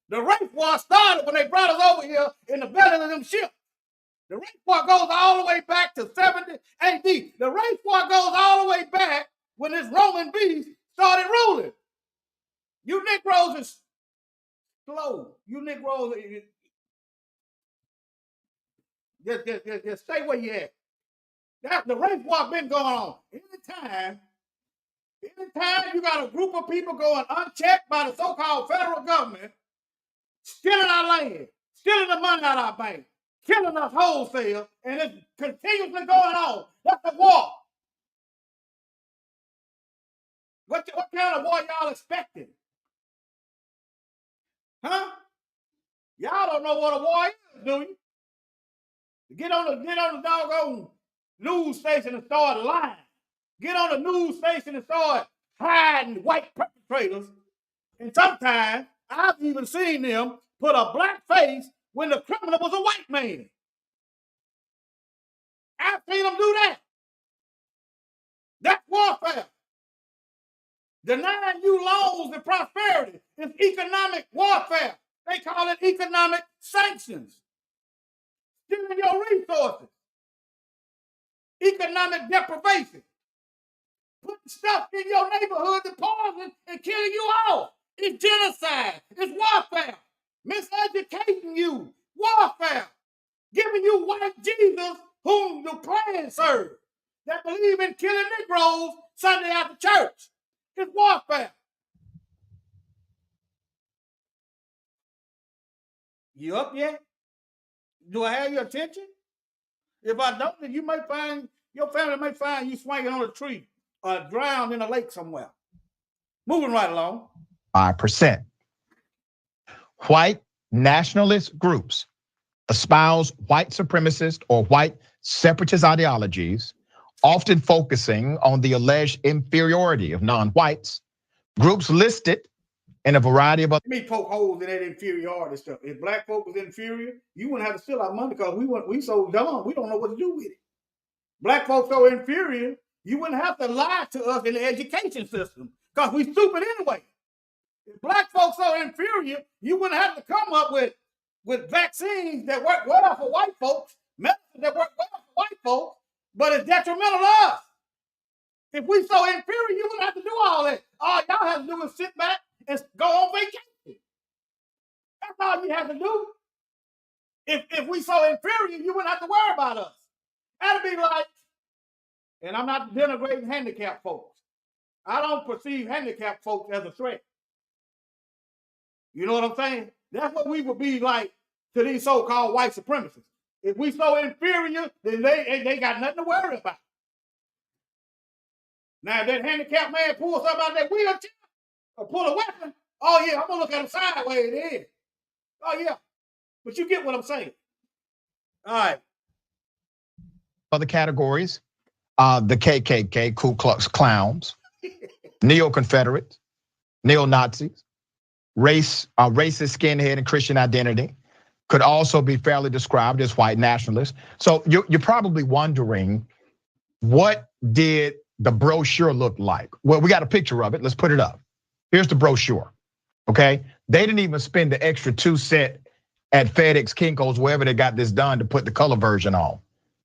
The race war started when they brought us over here in the belly of them ships. The race war goes all the way back to 70 AD. The race war goes all the way back when this Roman beast started ruling. You Negroes is slow. You Negroes, just stay where you at. The race war been going on. Anytime you got a group of people going unchecked by the so-called federal government, stealing our land, stealing the money out of our bank, killing us wholesale, and it's continuously going on. That's a war. What kind of war y'all expecting? Huh? Y'all don't know what a war is, do you? Get on the doggone news station and start lying. Get on the news station and start hiding white perpetrators. And sometimes I've even seen them put a black face when the criminal was a white man. I've seen them do that. That's warfare. Denying you loans and prosperity is economic warfare. They call it economic sanctions. Stealing your resources. Economic deprivation. Putting stuff in your neighborhood to poison and killing you off. It's genocide. It's warfare. Miseducating you. Warfare. Giving you white Jesus whom the Klan serve. That believe in killing Negroes Sunday after church. It's warfare. You up yet? Do I have your attention? If I don't, then your family may find you swinging on a tree or drowned in a lake somewhere. Moving right along. 5%. White nationalist groups espouse white supremacist or white separatist ideologies, often focusing on the alleged inferiority of non-whites. Groups listed in a variety of other. Let me poke holes in that inferiority stuff. If black folk was inferior, you wouldn't have to steal our money because we so dumb, we don't know what to do with it. Black folks so inferior, you wouldn't have to lie to us in the education system because we stupid anyway. If black folks so inferior, you wouldn't have to come up with vaccines that work well for white folks, medicine that work well for white folks, but it's detrimental to us. If we so inferior, you wouldn't have to do all that. All y'all have to do is sit back and go on vacation. That's all you have to do. If we so inferior, you wouldn't have to worry about us. That'd be like, and I'm not denigrating handicapped folks. I don't perceive handicapped folks as a threat. You know what I'm saying? That's what we would be like to these so-called white supremacists. If we so inferior, then they got nothing to worry about. Now, if that handicapped man pulls something out of that wheelchair or pull a weapon, oh yeah, I'm gonna look at him sideways then. Oh yeah, but you get what I'm saying. All right. Other categories the KKK, Ku Klux Clowns, neo-Confederates, neo-Nazis, racist skinhead and Christian identity could also be fairly described as white nationalists. So you're probably wondering, what did the brochure look like? Well, we got a picture of it. Let's put it up. Here's the brochure, okay? They didn't even spend the extra 2 cents at FedEx, Kinko's, wherever they got this done to put the color version on.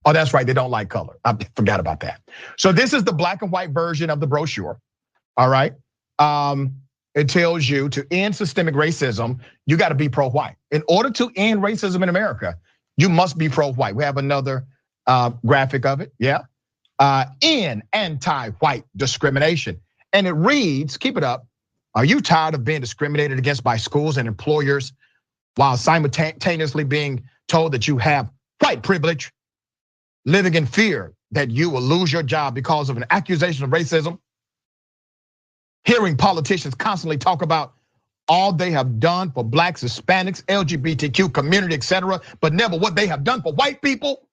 Oh, that's right, they don't like color. I forgot about that. So this is the black and white version of the brochure, all right? It tells you to end systemic racism, you gotta be pro-white. In order to end racism in America, you must be pro-white. We have another graphic of it, yeah. End anti-white discrimination. And it reads, keep it up, are you tired of being discriminated against by schools and employers while simultaneously being told that you have white privilege, living in fear that you will lose your job because of an accusation of racism? Hearing politicians constantly talk about all they have done for blacks, Hispanics, LGBTQ community, etc., but never what they have done for white people.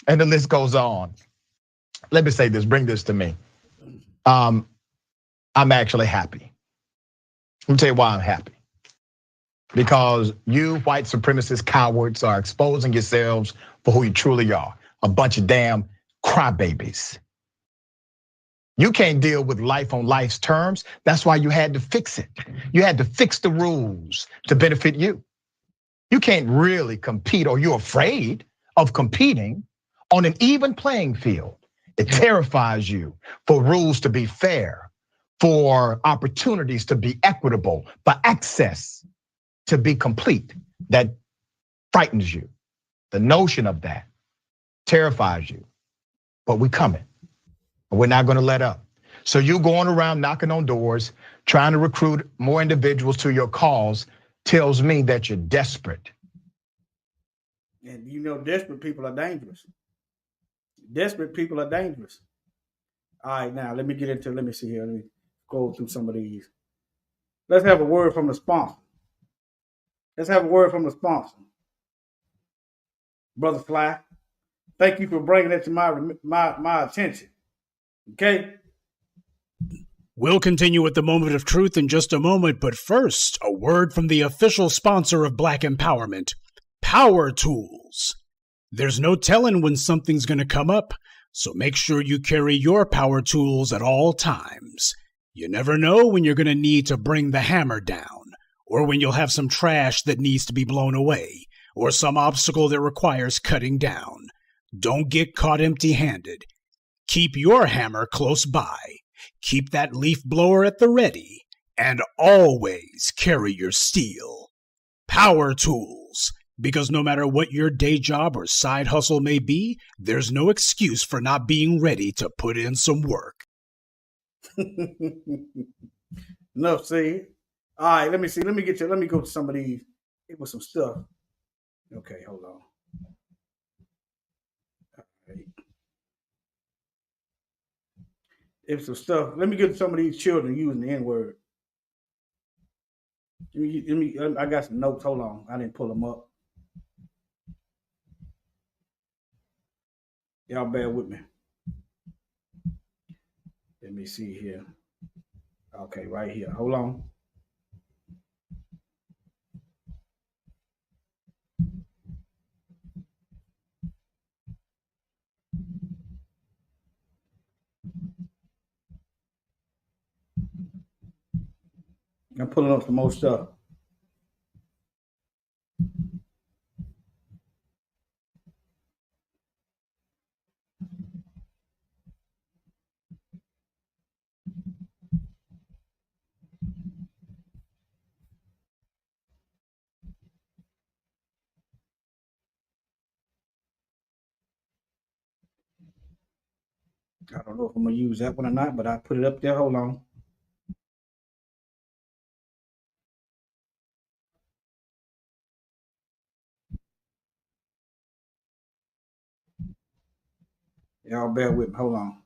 And the list goes on. Let me say this, bring this to me. I'm actually happy. Let me tell you why I'm happy. Because you white supremacist cowards are exposing yourselves for who you truly are. A bunch of damn crybabies. You can't deal with life on life's terms. That's why you had to fix it. You had to fix the rules to benefit you. You can't really compete, or you're afraid of competing on an even playing field. It terrifies you for rules to be fair, for opportunities to be equitable, for access to be complete. That frightens you. The notion of that terrifies you, but we're coming. We're not gonna let up. So you going around knocking on doors, trying to recruit more individuals to your cause tells me that you're desperate. And you know, desperate people are dangerous. Desperate people are dangerous. All right, now let me see here. Let me go through some of these. Let's have a word from the sponsor. Brother Fly, thank you for bringing that to my attention. Okay? We'll continue with the moment of truth in just a moment, but first, a word from the official sponsor of Black Empowerment, Power Tools. There's no telling when something's gonna come up, so make sure you carry your power tools at all times. You never know when you're gonna need to bring the hammer down, or when you'll have some trash that needs to be blown away, or some obstacle that requires cutting down. Don't get caught empty-handed. Keep your hammer close by. Keep that leaf blower at the ready, and always carry your steel. Power Tools, because no matter what your day job or side hustle may be, there's no excuse for not being ready to put in some work. Enough said. All right, let me see. Let me go to some of these. It was some stuff. Okay, hold on. Right. It's some stuff. Let me get to some of these children using the N-word. I got some notes. Hold on. I didn't pull them up. Y'all bear with me. Let me see here. Okay, right here. Hold on. I'm pulling up some more stuff. I don't know if I'm gonna use that one or not, but I put it up there. Hold on. Y'all bear with me. Hold on.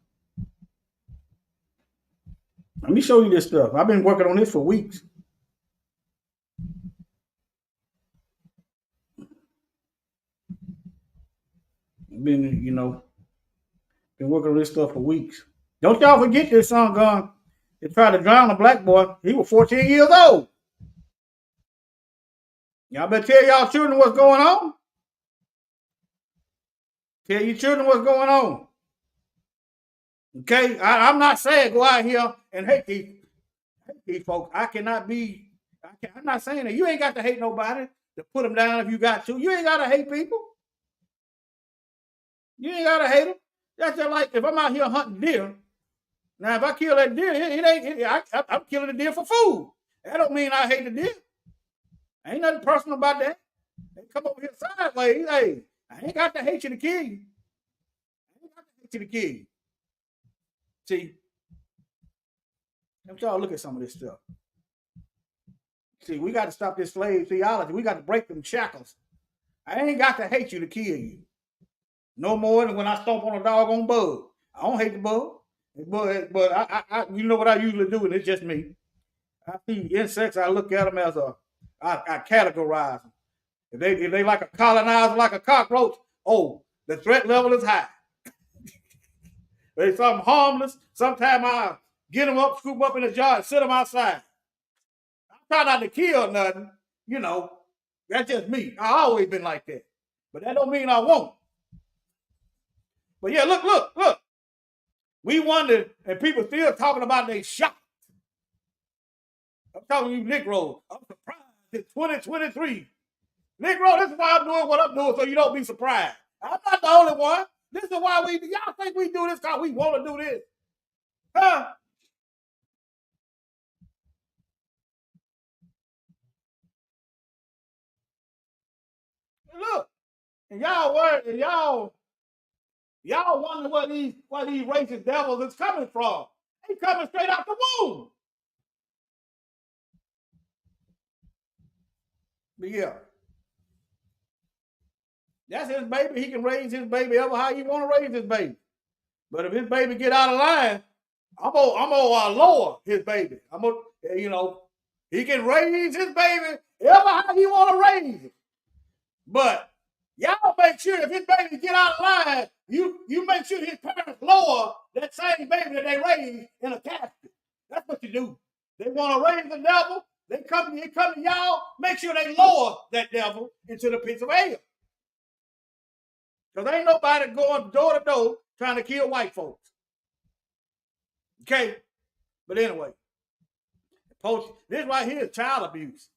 Let me show you this stuff. I've been working on this for weeks. Been, Been working on this stuff for weeks. Don't y'all forget this son gun. They tried to drown a black boy. He was 14 years old. Y'all better tell y'all children what's going on. Tell your children what's going on. Okay? I'm not saying go out here and hate these folks. I'm not saying that. You ain't got to hate nobody to put them down if you got to. You ain't got to hate people. You ain't got to hate them. That's just like if I'm out here hunting deer. Now, if I kill that deer, I'm killing the deer for food. That don't mean I hate the deer. Ain't nothing personal about that. They come over here sideways. Hey, I ain't got to hate you to kill you. I ain't got to hate you to kill you. See, let y'all look at some of this stuff. See, we got to stop this slave theology. We got to break them shackles. I ain't got to hate you to kill you. No more than when I stomp on a doggone bug. I don't hate the bug. But I you know what I usually do, and it's just me. I see insects, I look at them as I categorize them. If they like a colonizer, like a cockroach, oh, the threat level is high. They something harmless. Sometimes I get them up, scoop them up in a jar, and sit them outside. I try not to kill nothing, you know. That's just me. I always been like that. But that don't mean I won't. But yeah, look. We wonder, and people still talking about they shot. I'm talking to you Negroes. I'm surprised it's 2023. Negro, this is why I'm doing what I'm doing, so you don't be surprised. I'm not the only one. This is why y'all think we do this because we want to do this. Huh? Look, and y'all worried, and y'all wonder where these racist devils is coming from. They coming straight out the womb. But yeah. That's his baby. He can raise his baby ever how he want to raise his baby. But if his baby get out of line, I'm gonna lower his baby. He can raise his baby ever how he want to raise it. But y'all make sure if his baby get out of line, you make sure his parents lower that same baby that they raised in a casket. That's what you do. They want to raise the devil. They come to y'all. Make sure they lower that devil into the pits of hell. Because ain't nobody going door to door trying to kill white folks. Okay? But anyway, this right here is child abuse.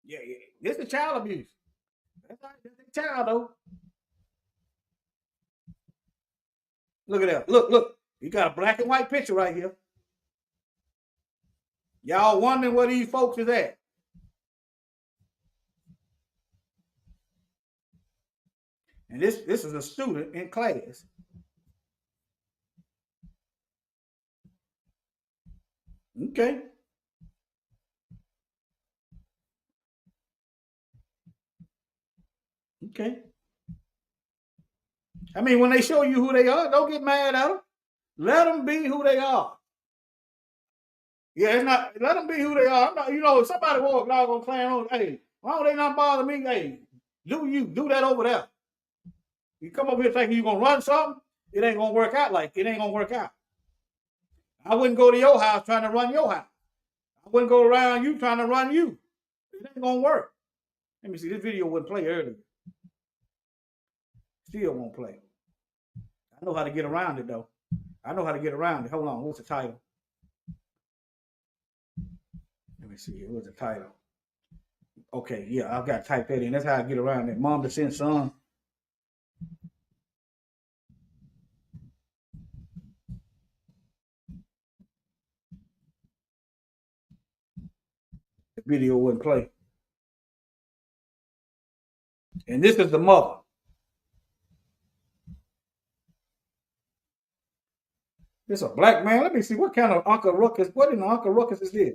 Yeah. This is child abuse. That's a child, though. Look at that. Look. You got a black and white picture right here. Y'all wondering where these folks is at. And this is a student in class. Okay. I mean, when they show you who they are, don't get mad at them. Let them be who they are. Yeah, it's not. Let them be who they are. I'm not, if somebody walk out on Klan on, hey, why don't they not bother me? Hey, do that over there. You come over here thinking you're gonna run something, it ain't gonna work out like it ain't gonna work out. I wouldn't go to your house trying to run your house. I wouldn't go around you trying to run you. It ain't gonna work. Let me see. This video wouldn't play earlier. Still won't play. I know how to get around it though. Hold on. What's the title? Let me see. What's the title? Okay, yeah, I've got to type that in. That's how I get around it. Mom to send son. The video wouldn't play. And this is the mother. This a black man. Let me see what kind of Uncle Ruckus. What in the Uncle Ruckus is this?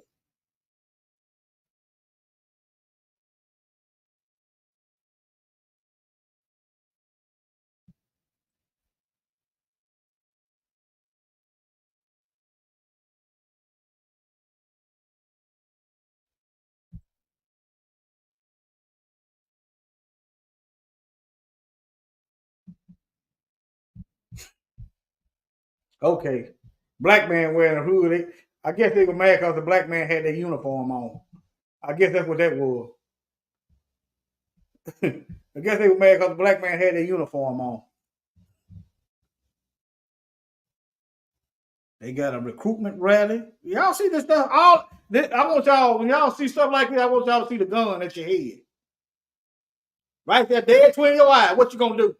Okay. Black man wearing a hood. I guess they were mad because the black man had their uniform on. I guess that's what that was. I guess they were mad because the black man had their uniform on. They got a recruitment rally. Y'all see this stuff? I want y'all, when y'all see stuff like this, I want y'all to see the gun at your head. Right there, dead between your eyes. What you gonna do?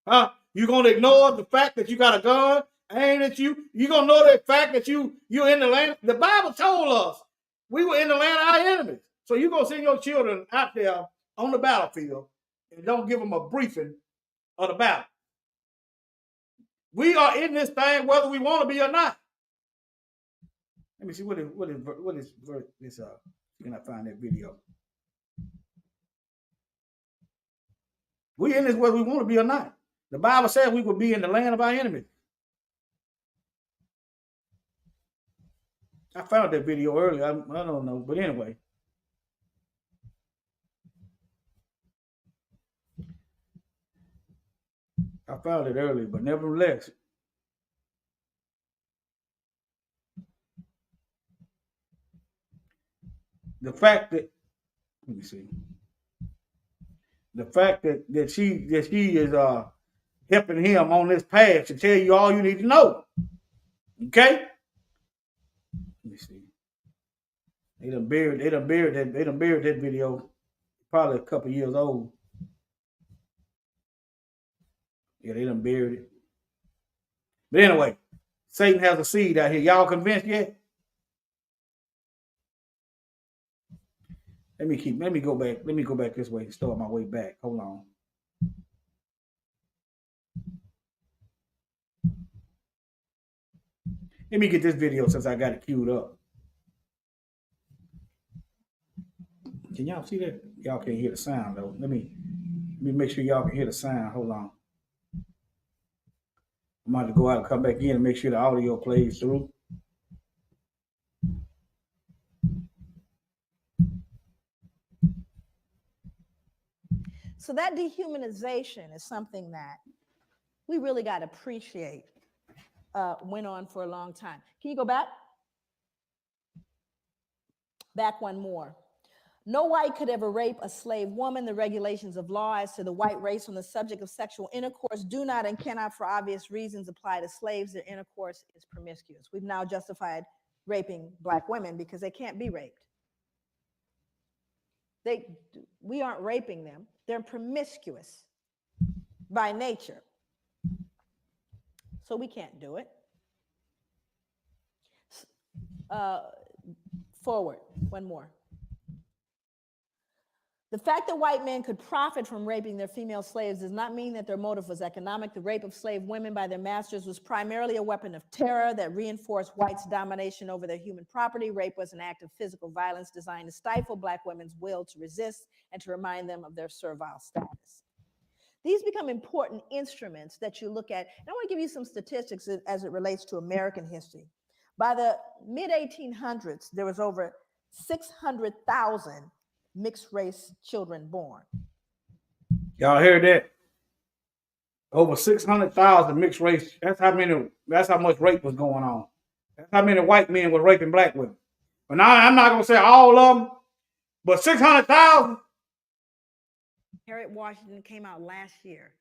Huh? You gonna ignore the fact that you got a gun aimed at you? You gonna know the fact that you're in the land? The Bible told us we were in the land of our enemies. So you gonna send your children out there on the battlefield and don't give them a briefing of the battle. We are in this thing whether we want to be or not. Let me see what is this can I find that video? We in this whether we want to be or not. The Bible says we will be in the land of our enemies. I found that video earlier. I don't know, but anyway. I found it earlier, but nevertheless. The fact that, let me see. The fact that she is helping him on this path to tell you all you need to know. Okay? Let me see. They done buried that video. Probably a couple years old. Yeah, they done buried it. But anyway, Satan has a seed out here. Y'all convinced yet? Let me go back. Let me go back this way and start my way back. Hold on. Let me get this video since I got it queued up. Can y'all see that? Y'all can't hear the sound though. Let me make sure y'all can hear the sound. Hold on. I'm about to go out and come back in and make sure the audio plays through. So that dehumanization is something that we really got to appreciate. Went on for a long time. Can you go back? Back one more. No white could ever rape a slave woman. The regulations of law as to the white race on the subject of sexual intercourse do not and cannot, for obvious reasons, apply to slaves. Their intercourse is promiscuous. We've now justified raping black women because they can't be raped. We aren't raping them. They're promiscuous by nature. So we can't do it. Forward, one more. The fact that white men could profit from raping their female slaves does not mean that their motive was economic. The rape of slave women by their masters was primarily a weapon of terror that reinforced whites' domination over their human property. Rape was an act of physical violence designed to stifle black women's will to resist and to remind them of their servile status. These become important instruments that you look at. And I want to give you some statistics as it relates to American history. By the mid-1800s, there was over 600,000 mixed race children born. Y'all hear that? Over 600,000 mixed race. That's how much rape was going on. That's how many white men were raping black women. But now I'm not gonna say all of them, but 600,000. Harriet Washington came out last year.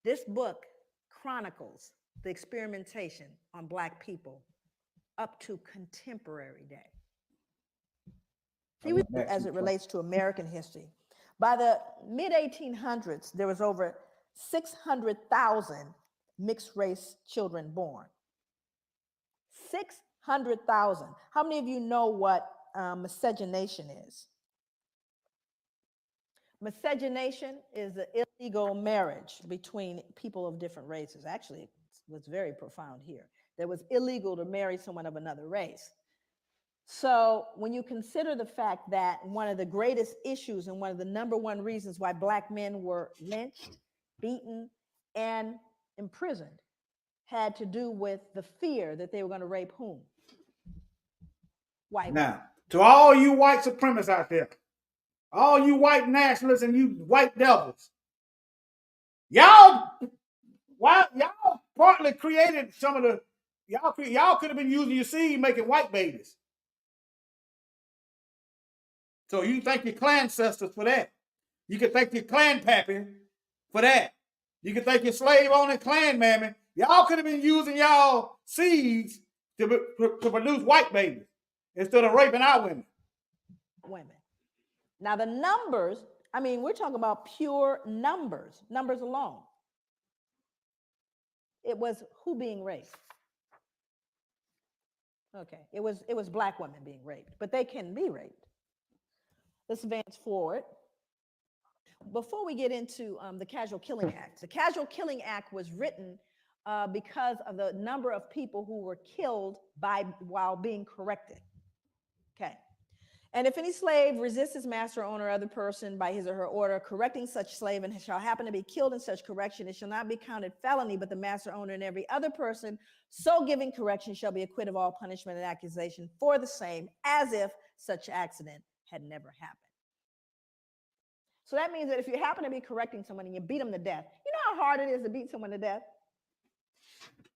This book chronicles the experimentation on black people up to contemporary day. As it relates to American history. By the mid-1800s, there was over 600,000 mixed race children born. 600,000. How many of you know what miscegenation is? Miscegenation is the illegal marriage between people of different races. Actually, it was very profound here. That was illegal to marry someone of another race. So when you consider the fact that one of the greatest issues and one of the number one reasons why black men were lynched, beaten, and imprisoned had to do with the fear that they were going to rape whom? White women. Now, to all you white supremacists out there, all you white nationalists and you white devils, y'all partly created some of the, y'all could have been using your seed making white babies. So you thank your Klancestors for that. You can thank your clan pappy for that. You can thank your slave owning clan mammy. Y'all could have been using y'all seeds to produce white babies instead of raping our women. Now the numbers, I mean, we're talking about pure numbers alone. It was who being raped? Okay, it was black women being raped, but they can be raped. Let's advance forward. Before we get into the Casual Killing Act, the Casual Killing Act was written because of the number of people who were killed while being corrected. Okay. And if any slave resists his master, owner, or other person by his or her order, correcting such slave and shall happen to be killed in such correction, it shall not be counted felony, but the master, owner, and every other person so giving correction shall be acquitted of all punishment and accusation for the same, as if such accident had never happened. So that means that if you happen to be correcting someone and you beat them to death, you know how hard it is to beat someone to death?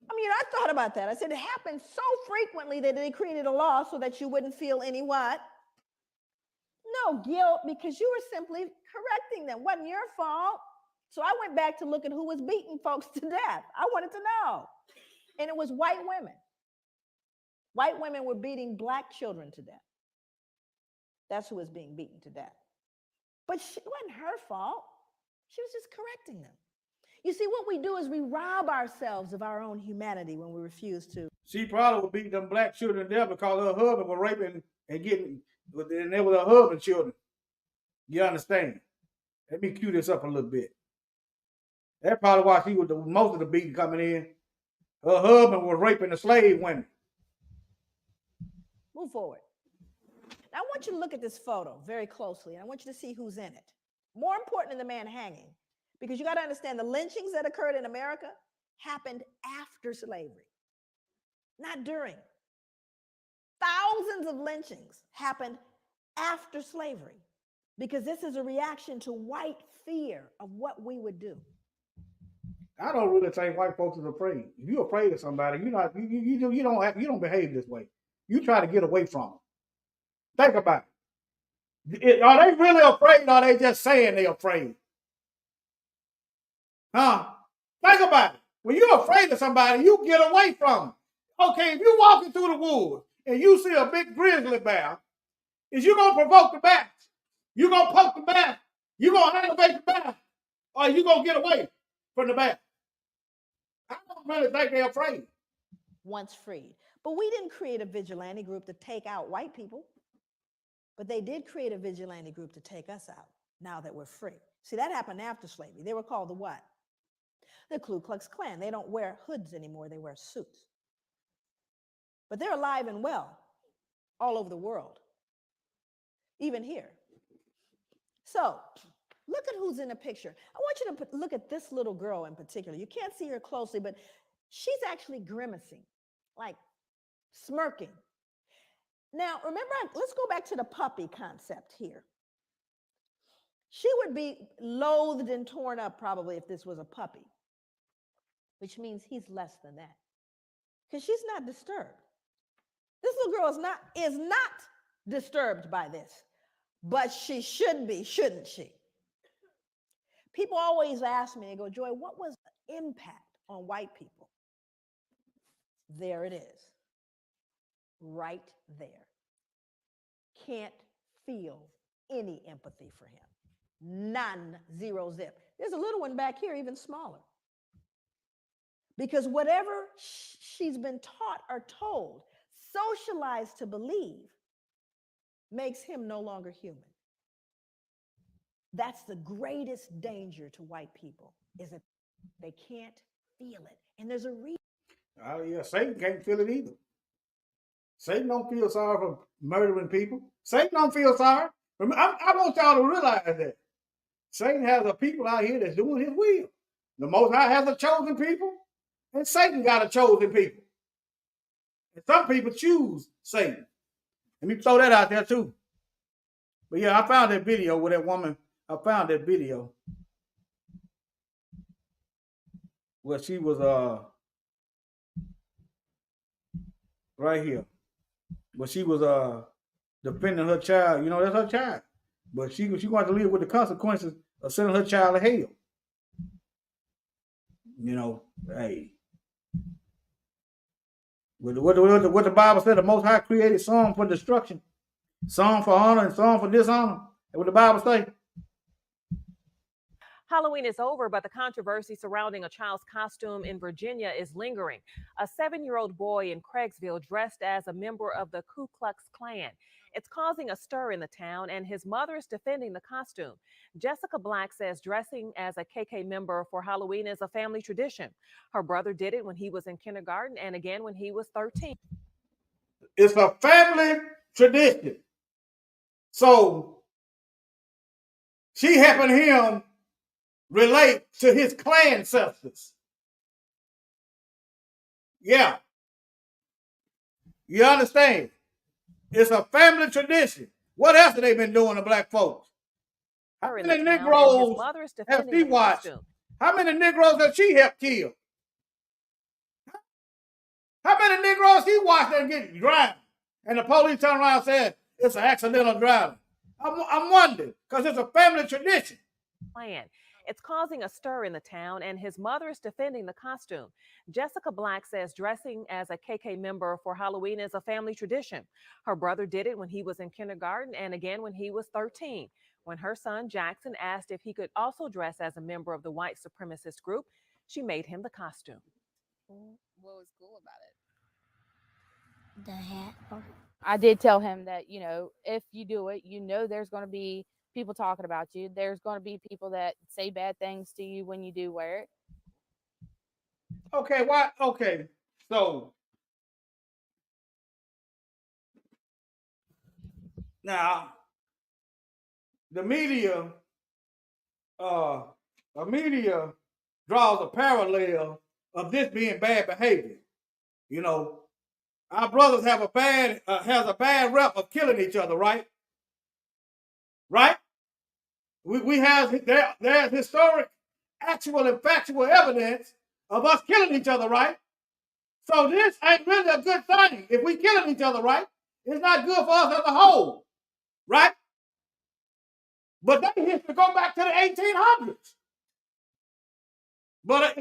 I mean, I thought about that. I said it happens so frequently that they created a law so that you wouldn't feel any what? No guilt, because you were simply correcting them. Wasn't your fault. So I went back to look at who was beating folks to death. I wanted to know. And it was white women. White women were beating black children to death. That's who was being beaten to death. But it wasn't her fault. She was just correcting them. You see, what we do is we rob ourselves of our own humanity when we refuse to. She probably would beat them black children there because her husband was raping and getting, and they were her husband's children. You understand? Let me cue this up a little bit. That's probably why she was most of the beating coming in. Her husband was raping the slave women. Move forward. Now, I want you to look at this photo very closely, and I want you to see who's in it. More important than the man hanging, because you got to understand the lynchings that occurred in America happened after slavery, not during. Thousands of lynchings happened after slavery, because this is a reaction to white fear of what we would do. I don't really think white folks are afraid. If you're afraid of somebody, you don't behave this way. You try to get away from them. Think about it. Are they really afraid, or are they just saying they're afraid? Huh? Think about it. When you're afraid of somebody, you get away from them. Okay, if you're walking through the woods and you see a big grizzly bear, is you going to provoke the bear? You going to poke the bear? You going to aggravate the bear? Or are you going to get away from the bear? I don't really think they're afraid. Once freed. But we didn't create a vigilante group to take out white people. But they did create a vigilante group to take us out now that we're free. See, that happened after slavery. They were called the what? The Ku Klux Klan. They don't wear hoods anymore. They wear suits. But they're alive and well all over the world, even here. So look at who's in the picture. I want you to look at this little girl in particular. You can't see her closely, but she's actually grimacing, like smirking. Now, remember, let's go back to the puppy concept here. She would be loathed and torn up probably if this was a puppy, which means he's less than that, because she's not disturbed. This little girl is not disturbed by this, but she should be, shouldn't she? People always ask me, they go, Joy, what was the impact on white people? There it is. Right there. Can't feel any empathy for him. None, zero, zip. There's a little one back here, even smaller. Because whatever she's been taught or told, socialized to believe, makes him no longer human. That's the greatest danger to white people, is that they can't feel it. And there's a reason. Oh, yeah, Satan can't feel it either. Satan don't feel sorry for murdering people. Satan don't feel sorry. I want y'all to realize that. Satan has a people out here that's doing his will. The Most High has a chosen people, and Satan got a chosen people. And some people choose Satan. Let me throw that out there too. But yeah, I found that video with that woman. I found that video where she was right here. But she was defending her child. You know, that's her child. But she going to have to live with the consequences of sending her child to hell. You know, hey. What the Bible said, the Most High created some for destruction, some for honor, and some for dishonor. That's what the Bible say. Halloween is over, but the controversy surrounding a child's costume in Virginia is lingering. A 7-year-old boy in Craigsville dressed as a member of the Ku Klux Klan. It's causing a stir in the town, and his mother is defending the costume. Jessica Black says dressing as a KK member for Halloween is a family tradition. Her brother did it when he was in kindergarten and again when he was 13. It's a family tradition. So she helping him relate to his clan ancestors. Yeah. You understand? It's a family tradition. What else have they been doing to black folks? How many Negroes have she watched? How many Negroes have she helped kill? How many Negroes he watched them get drowned? And the police turn around and said it's an accidental drowning. I'm wondering, because it's a family tradition. Plan. It's causing a stir in the town, and his mother is defending the costume. Jessica Black says dressing as a KK member for Halloween is a family tradition. Her brother did it when he was in kindergarten and again when he was 13. When her son Jackson asked if he could also dress as a member of the white supremacist group, she made him the costume. What was cool about it? The hat. I did tell him that, you know, if you do it, you know there's going to be people talking about you. There's going to be people that say bad things to you when you do wear it. Okay, why? Okay, so now the media draws a parallel of this being bad behavior. You know, our brothers have a bad rep of killing each other, right? Right? We have there's historic, actual, and factual evidence of us killing each other, right? So this ain't really a good thing. If we killing each other, right? It's not good for us as a whole, right? But they history go back to the 1800s. But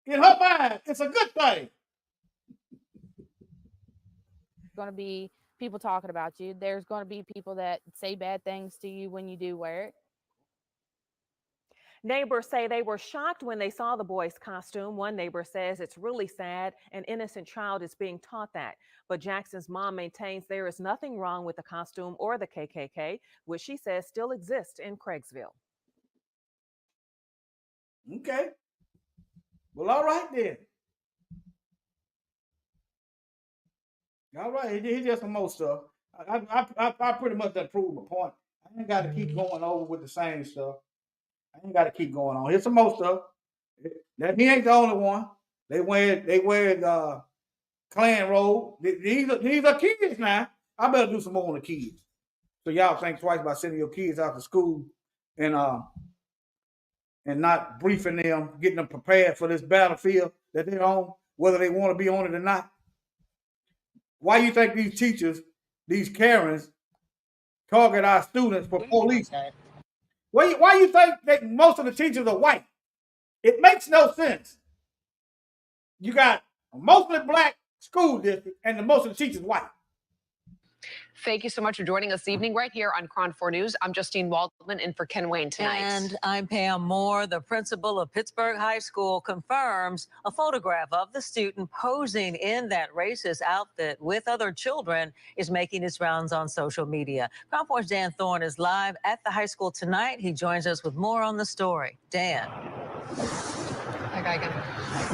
in her mind, it's a good thing. Going to be people talking about you. There's going to be people that say bad things to you when you do wear it. Neighbors say they were shocked when they saw the boy's costume. One neighbor says it's really sad an innocent child is being taught that. But Jackson's mom maintains there is nothing wrong with the costume or the KKK, which she says still exists in Craigsville. Okay. Well, all right then. All right, he just some more stuff. I pretty much done proved my point. I ain't got to keep going over with the same stuff. I ain't got to keep going on. Here's some more stuff. That he ain't the only one. They wear Klan robe. These are kids now. I better do some more on the kids. So y'all think twice about sending your kids out to school and not briefing them, getting them prepared for this battlefield that they're on, whether they want to be on it or not. Why you think these teachers, these Karens, target our students for police? Why you think that most of the teachers are white? It makes no sense. You got a mostly black school district and most of the teachers white. Thank you so much for joining us this evening right here on KRON 4 News. I'm Justine Waldman in for Ken Wayne tonight. And I'm Pam Moore. The principal of Pittsburgh High School confirms a photograph of the student posing in that racist outfit with other children is making its rounds on social media. KRON 4's Dan Thorne is live at the high school tonight. He joins us with more on the story. Dan.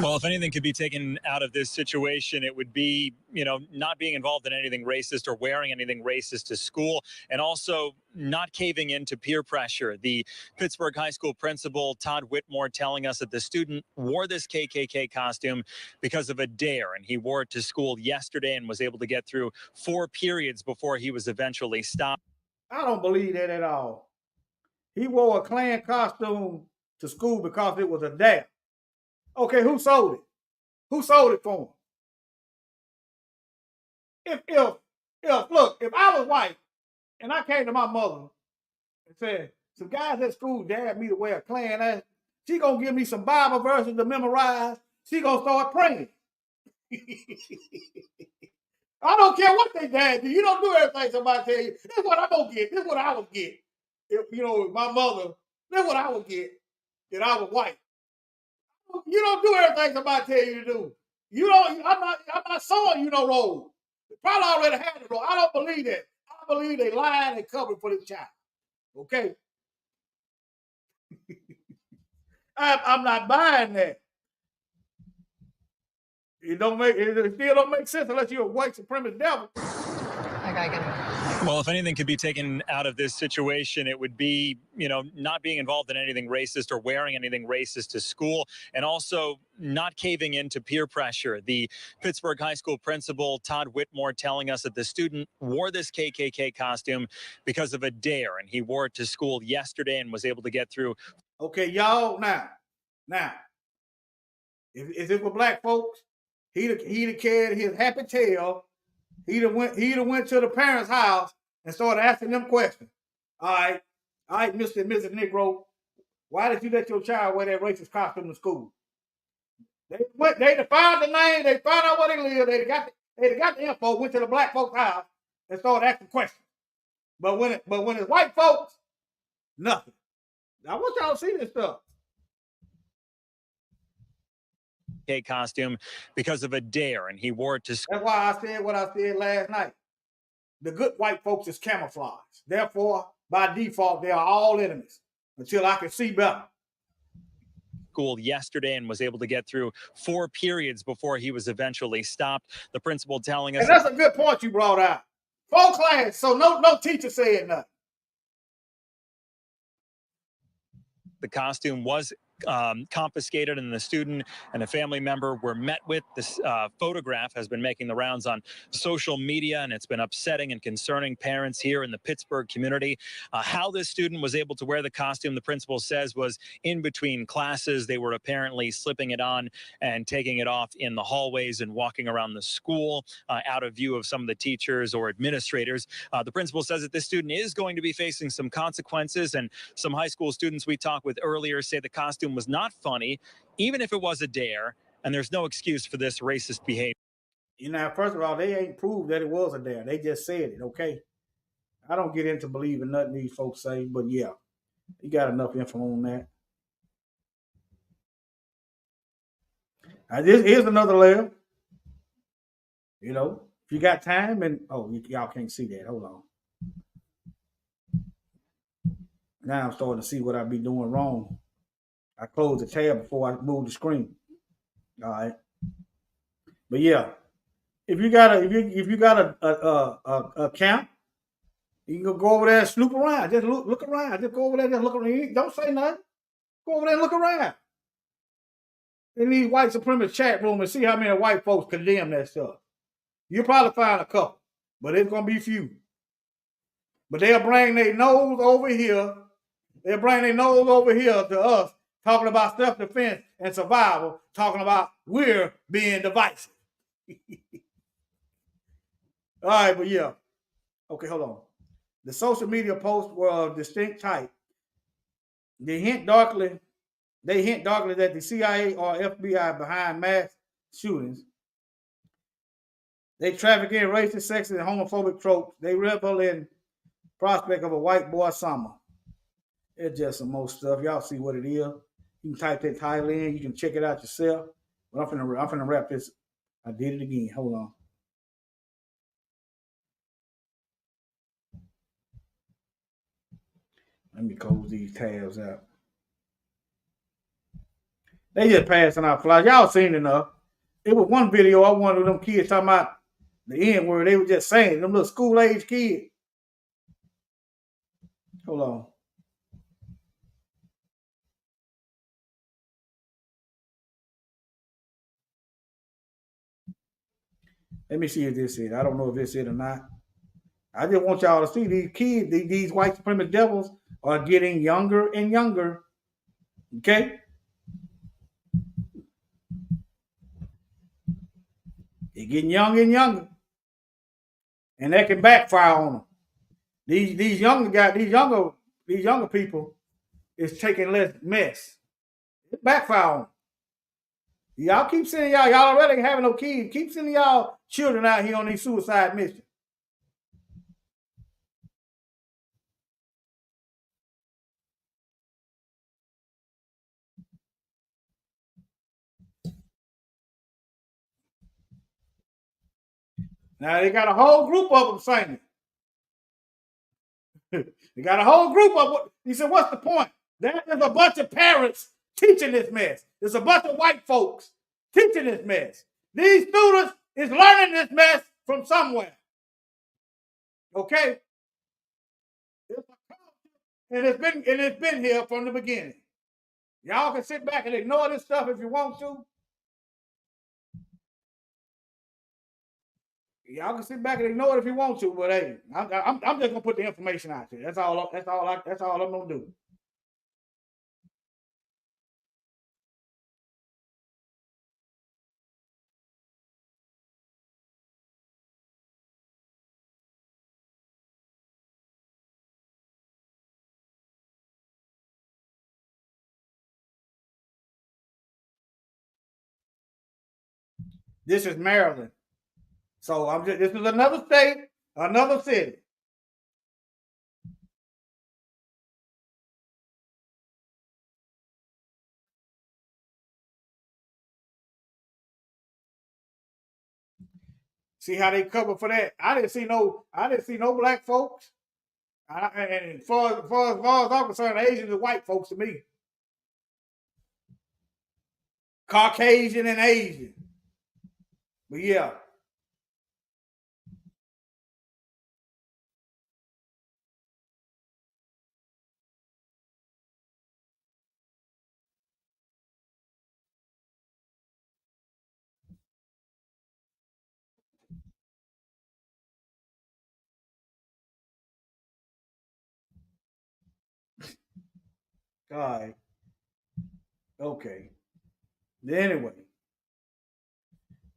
Well, if anything could be taken out of this situation, it would be, not being involved in anything racist or wearing anything racist to school, and also not caving into peer pressure. The Pittsburgh High School principal, Todd Whitmore, telling us that the student wore this KKK costume because of a dare, and he wore it to school yesterday and was able to get through 4 periods before he was eventually stopped. I don't believe that at all. He wore a Klan costume to school because it was a dare. Okay, who sold it? Who sold it for him? if I was white and I came to my mother and said, some guys at school dared me to wear a Klan, she gonna give me some Bible verses to memorize. She gonna start praying. I don't care what they dad do. You don't do everything somebody tell you. This is what I'm gonna get. This is what I would get. If my mother, this is what I would get if I was white. You don't do everything somebody tell you to do. You don't. I'm not sowing you no role. They probably already had the role. I don't believe that. I believe they lying and covered for this child. Okay. I'm not buying that. It still don't make sense unless you're a white supremacist devil. Well, if anything could be taken out of this situation, it would be, not being involved in anything racist or wearing anything racist to school, and also not caving into peer pressure. The Pittsburgh High School principal, Todd Whitmore, telling us that the student wore this KKK costume because of a dare, and he wore it to school yesterday and was able to get through. Okay, y'all, now, if it were black folks, he'd have carried his happy tail. He'd have went to the parents' house and started asking them questions. All right, Mr. and Mrs. Negro, why did you let your child wear that racist costume to school? They found the name, they found out where they lived, they got the info, went to the black folks' house and started asking questions. But when it's white folks, nothing. I want y'all to see this stuff. Costume because of a dare, and he wore it to school. That's why I said what I said last night. The good white folks is camouflage. Therefore, by default, they are all enemies until I can see better. School yesterday and was able to get through 4 periods before he was eventually stopped. The principal telling us, and that's a good point you brought out. 4 class, so no teacher said nothing. The costume was confiscated, and the student and a family member were met with. This photograph has been making the rounds on social media, and it's been upsetting and concerning parents here in the Pittsburgh community. How this student was able to wear the costume, the principal says, was in between classes. They were apparently slipping it on and taking it off in the hallways and walking around the school out of view of some of the teachers or administrators. The principal says that this student is going to be facing some consequences, and some high school students we talked with earlier say the costume was not funny, even if it was a dare, and there's no excuse for this racist behavior. First of all, they ain't proved that it was a dare. They just said it, okay? I don't get into believing nothing these folks say, but yeah, you got enough info on that. Here's another layer. If you got time and, y'all can't see that. Hold on. Now I'm starting to see what I be doing wrong. I closed the tab before I moved the screen. All right. But yeah, if you got a account, you can go over there and snoop around. Just look around. Just go over there and look around. Don't say nothing. Go over there and look around. In these white supremacist chat room and see how many white folks condemn that stuff. You'll probably find a couple, but it's gonna be few. But they'll bring their nose over here. They'll bring their nose over here to us, talking about self-defense and survival, talking about we're being divisive. All right, but yeah. Okay, hold on. The social media posts were of distinct type. They hint darkly that the CIA or FBI behind mass shootings. They traffic in racist, sexist, and homophobic tropes. They revel in prospect of a white boy summer. It's just some more stuff. Y'all see what it is. You can type that title in. You can check it out yourself. But I'm finna wrap this. I did it again. Hold on. Let me close these tabs out. They just passing out flyers. Y'all seen enough. It was one video I wanted them kids talking about the N word. They were just saying, them little school age kids. Hold on. Let me see if this is it. I don't know if this is it or not. I just want y'all to see these kids, these white supremacist devils are getting younger and younger. Okay? They're getting younger and younger. and that can backfire on them. These younger people is taking less mess. It backfire on them. Y'all keep sending y'all already ain't having no kids. Keep sending y'all children out here on these suicide missions. Now they got a whole group of them singing. They got a whole group of what he said, what's the point? There is a bunch of parents teaching this mess. There's a bunch of white folks teaching this mess. These students is learning this mess from somewhere. Okay? And it's been here from the beginning. Y'all can sit back and ignore this stuff if you want to. Y'all can sit back and ignore it if you want to, but hey, I'm just gonna put the information out there. That's all I'm gonna do. This is Maryland. So this is another state, another city. See how they cover for that? I didn't see no black folks. And as far as I'm concerned, Asians are white folks to me. Caucasian and Asian. But yeah. All right. Okay. Anyway.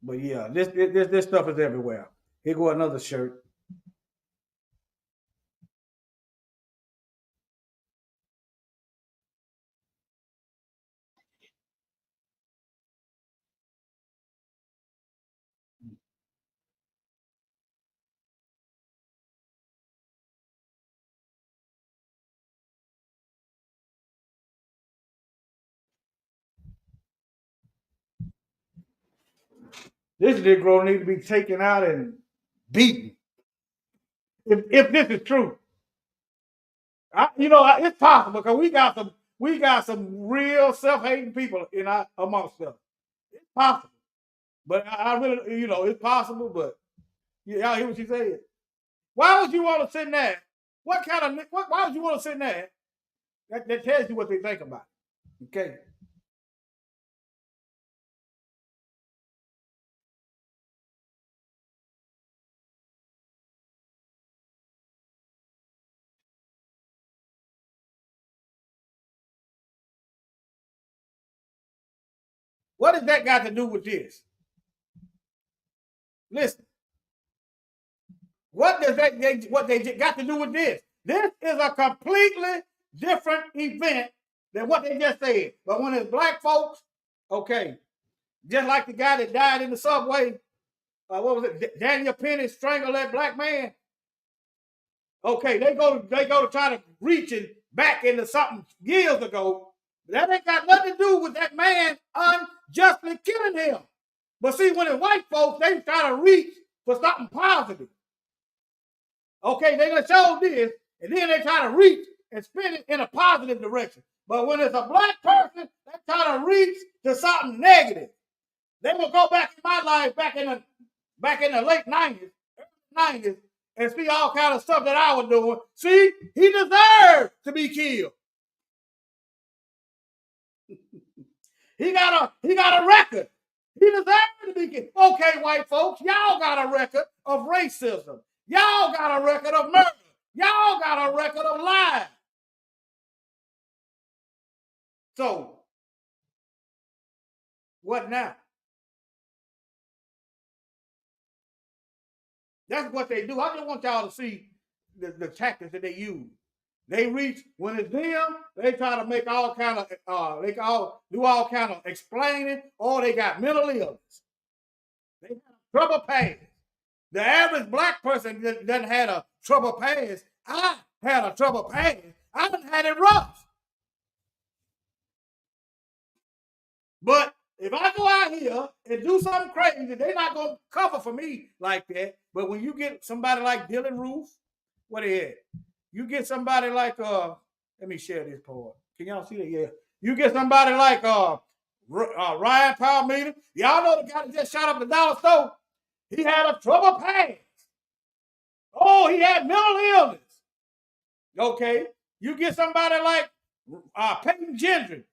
But yeah, this stuff is everywhere. Here go another shirt. This Negro needs to be taken out and beaten. If this is true, it's possible because we got some real self-hating people amongst us. It's possible, but I really, it's possible. But y'all hear what she said? Why would you want to sit there? Why would you want to sit there? That tells you what they think about it. Okay. What does that got to do with this? Listen. What does what they got to do with this? This is a completely different event than what they just said. But when it's black folks, okay, just like the guy that died in the subway, what was it? Daniel Penny strangled that black man. Okay, they go to try to reach it back into something years ago. That ain't got nothing to do with that man unjustly killing him. But see, when it's white folks, they try to reach for something positive. Okay, they're gonna show this, and then they try to reach and spin it in a positive direction. But when it's a black person, they try to reach to something negative. They will go back in my life back in the late 90s, and see all kind of stuff that I was doing. See, he deserved to be killed. He got a record. He deserved to be killed. Okay, white folks, y'all got a record of racism. Y'all got a record of murder. Y'all got a record of lies. So, what now? That's what they do. I just want y'all to see the tactics that they use. They reach when it's them. They try to make all kind of they do all kind of explaining. Or they got mental illness. They have trouble past. The average black person doesn't have a trouble past. I had a trouble past. I done had it rough. But if I go out here and do something crazy, they're not gonna cover for me like that. But when you get somebody like Dylan Roof, what they at? You get somebody like let me share this part. Can y'all see that? Yeah. You get somebody like Ryan Palmeter. Y'all know the guy that just shot up the dollar store. He had a trouble past. Oh, he had mental illness. Okay. You get somebody like Peyton Gendry.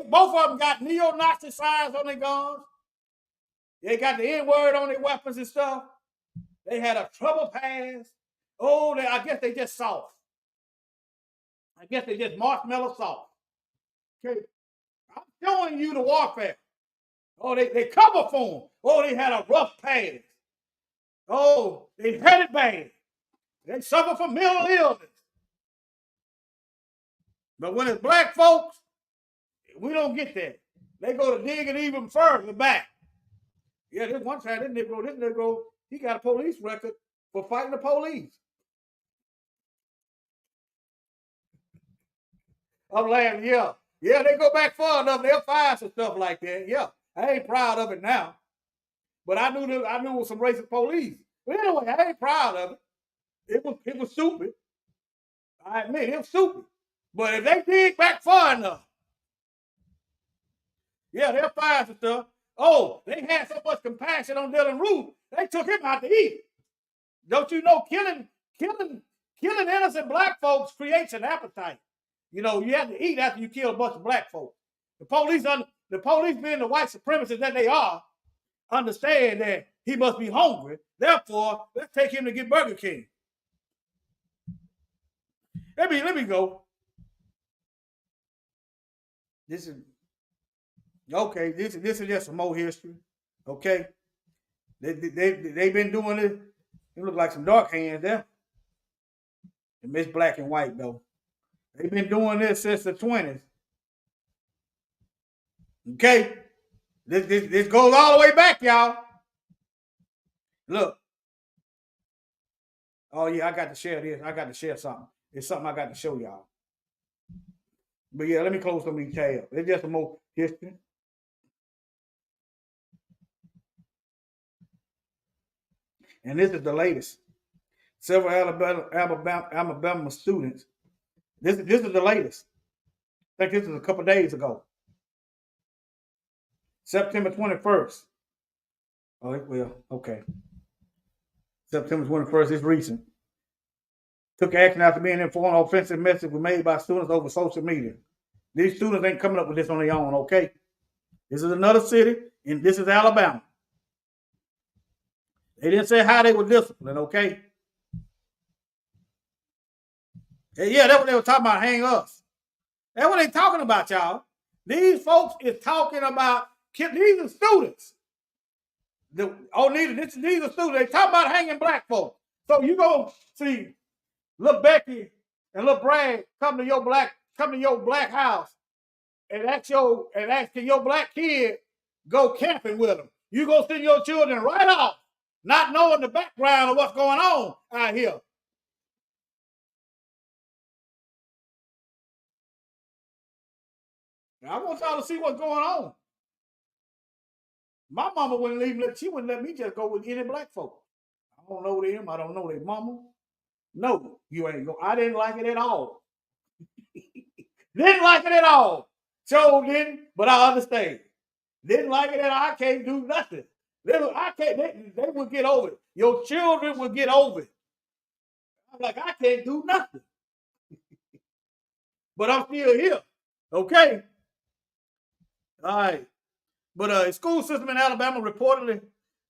Both of them got neo-Nazi signs on their guns. They got the N-word on their weapons and stuff. They had a trouble past. Oh, I guess they just soft. I guess they just marshmallow soft. Okay. I'm showing you the warfare. Oh, they cover for them. Oh, they had a rough past. Oh, they had it bad. They suffer from mental illness. But when it's black folks, we don't get that. They go to dig it even further back. Yeah, this one time, this Negro, he got a police record for fighting the police. I'm laughing, yeah. Yeah, they go back far enough, they'll find some stuff like that. Yeah, I ain't proud of it now. But I knew it was some racist police. But anyway, I ain't proud of it. It was stupid. I admit, it was stupid. But if they dig back far enough, yeah, they'll find some stuff. Oh, they had so much compassion on Dylan Roof, they took him out to eat. Don't you know killing innocent black folks creates an appetite. You know, you have to eat after you kill a bunch of black folks. The police being the white supremacists that they are, understand that he must be hungry. Therefore, let's take him to get Burger King. Let me go. This is okay. This is just some more history. Okay, they've been doing it. It look like some dark hands there. And it's black and white though. They've been doing this since the 20s. Okay, this goes all the way back, y'all. Look. Oh yeah, I got to share this. I got to share something. It's something I got to show y'all. But yeah, let me close some of these tabs. It's just some more history. And this is the latest. Several Alabama students. This is the latest. I think this is a couple days ago. September 21st. Oh, well, okay. September 21st is recent. Took action after being informed offensive messages were made by students over social media. These students ain't coming up with this on their own, okay? This is another city, and this is Alabama. They didn't say how they were disciplined, okay? Yeah, that's what they were talking about, hang us. That's what they talking about, y'all. These folks is talking about, these are students. These are students. They talking about hanging black folks. So you go see little Becky and little Brad come to your black house and can your black kid go camping with them. You go send your children right off, not knowing the background of what's going on out here. I want y'all to see what's going on. My mama wouldn't let me just go with any black folk. I don't know them. I don't know their mama. No, you ain't go. I didn't like it at all. Didn't like it at all. So didn't, but I understand. Didn't like it at all. I can't do nothing. They will get over it. Your children will get over it. I'm like, I can't do nothing. But I'm still here. Okay. All right. But a school system in Alabama reportedly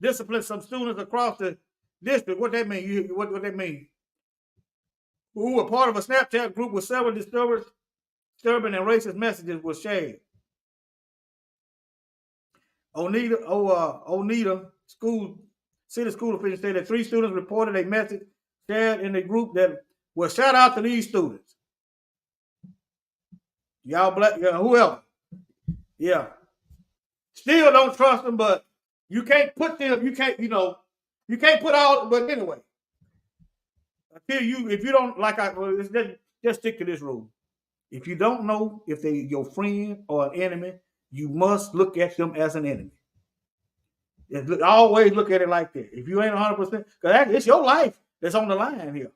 disciplined some students across the district. What that mean? What that mean? Who were part of a Snapchat group with several disturbing and racist messages were shared. Oneida school City school officials say that 3 students reported a message shared in the group that will shout out to these students. Y'all black, whoever. Yeah. Still don't trust them, but you can't put them, you can't put all, but anyway. If you don't, just stick to this rule. If you don't know if they're your friend or an enemy, you must look at them as an enemy. Always look at it like that. If you ain't 100%, because it's your life that's on the line here,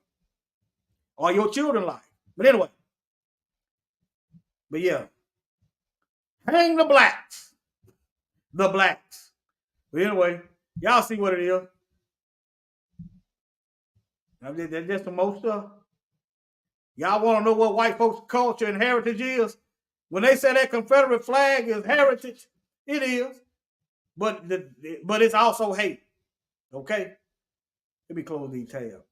or your children's life. But anyway, yeah, hang the blacks. The blacks. But anyway, y'all see what it is. That's just some more stuff. Y'all want to know what white folks' culture and heritage is? When they say that Confederate flag is heritage, it is. But it's also hate. Okay? Let me close these tabs.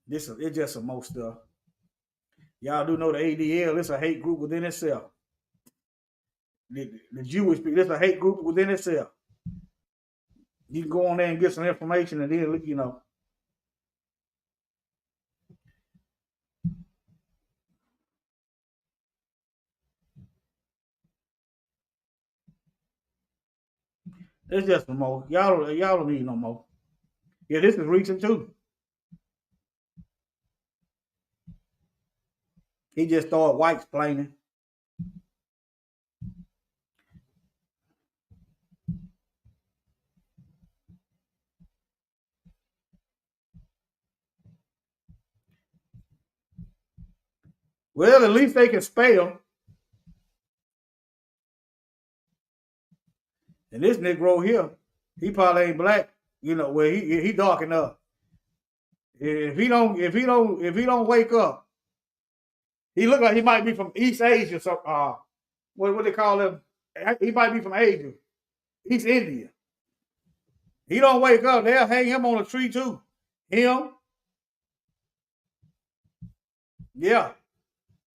It's just some more stuff. Y'all do know the ADL, it's a hate group within itself. The Jewish people, it's a hate group within itself. You can go on there and get some information and then, It's just some more. Y'all don't need no more. Yeah, this is recent too. He just started white explaining. Well, at least they can spell. And this Negro here, he probably ain't black, well, he dark enough. If he don't wake up, he look like he might be from East Asia. So what they call him? He might be from Asia, East India. He don't wake up, they'll hang him on a tree too. Him. Yeah.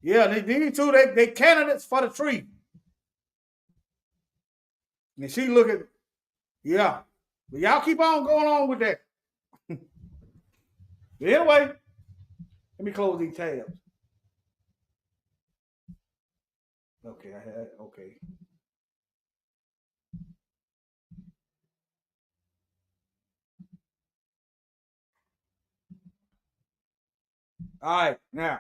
Yeah, these two, they candidates for the tree. And she looking, yeah. But y'all keep on going on with that. But anyway, let me close these tabs. Okay, okay. All right, now.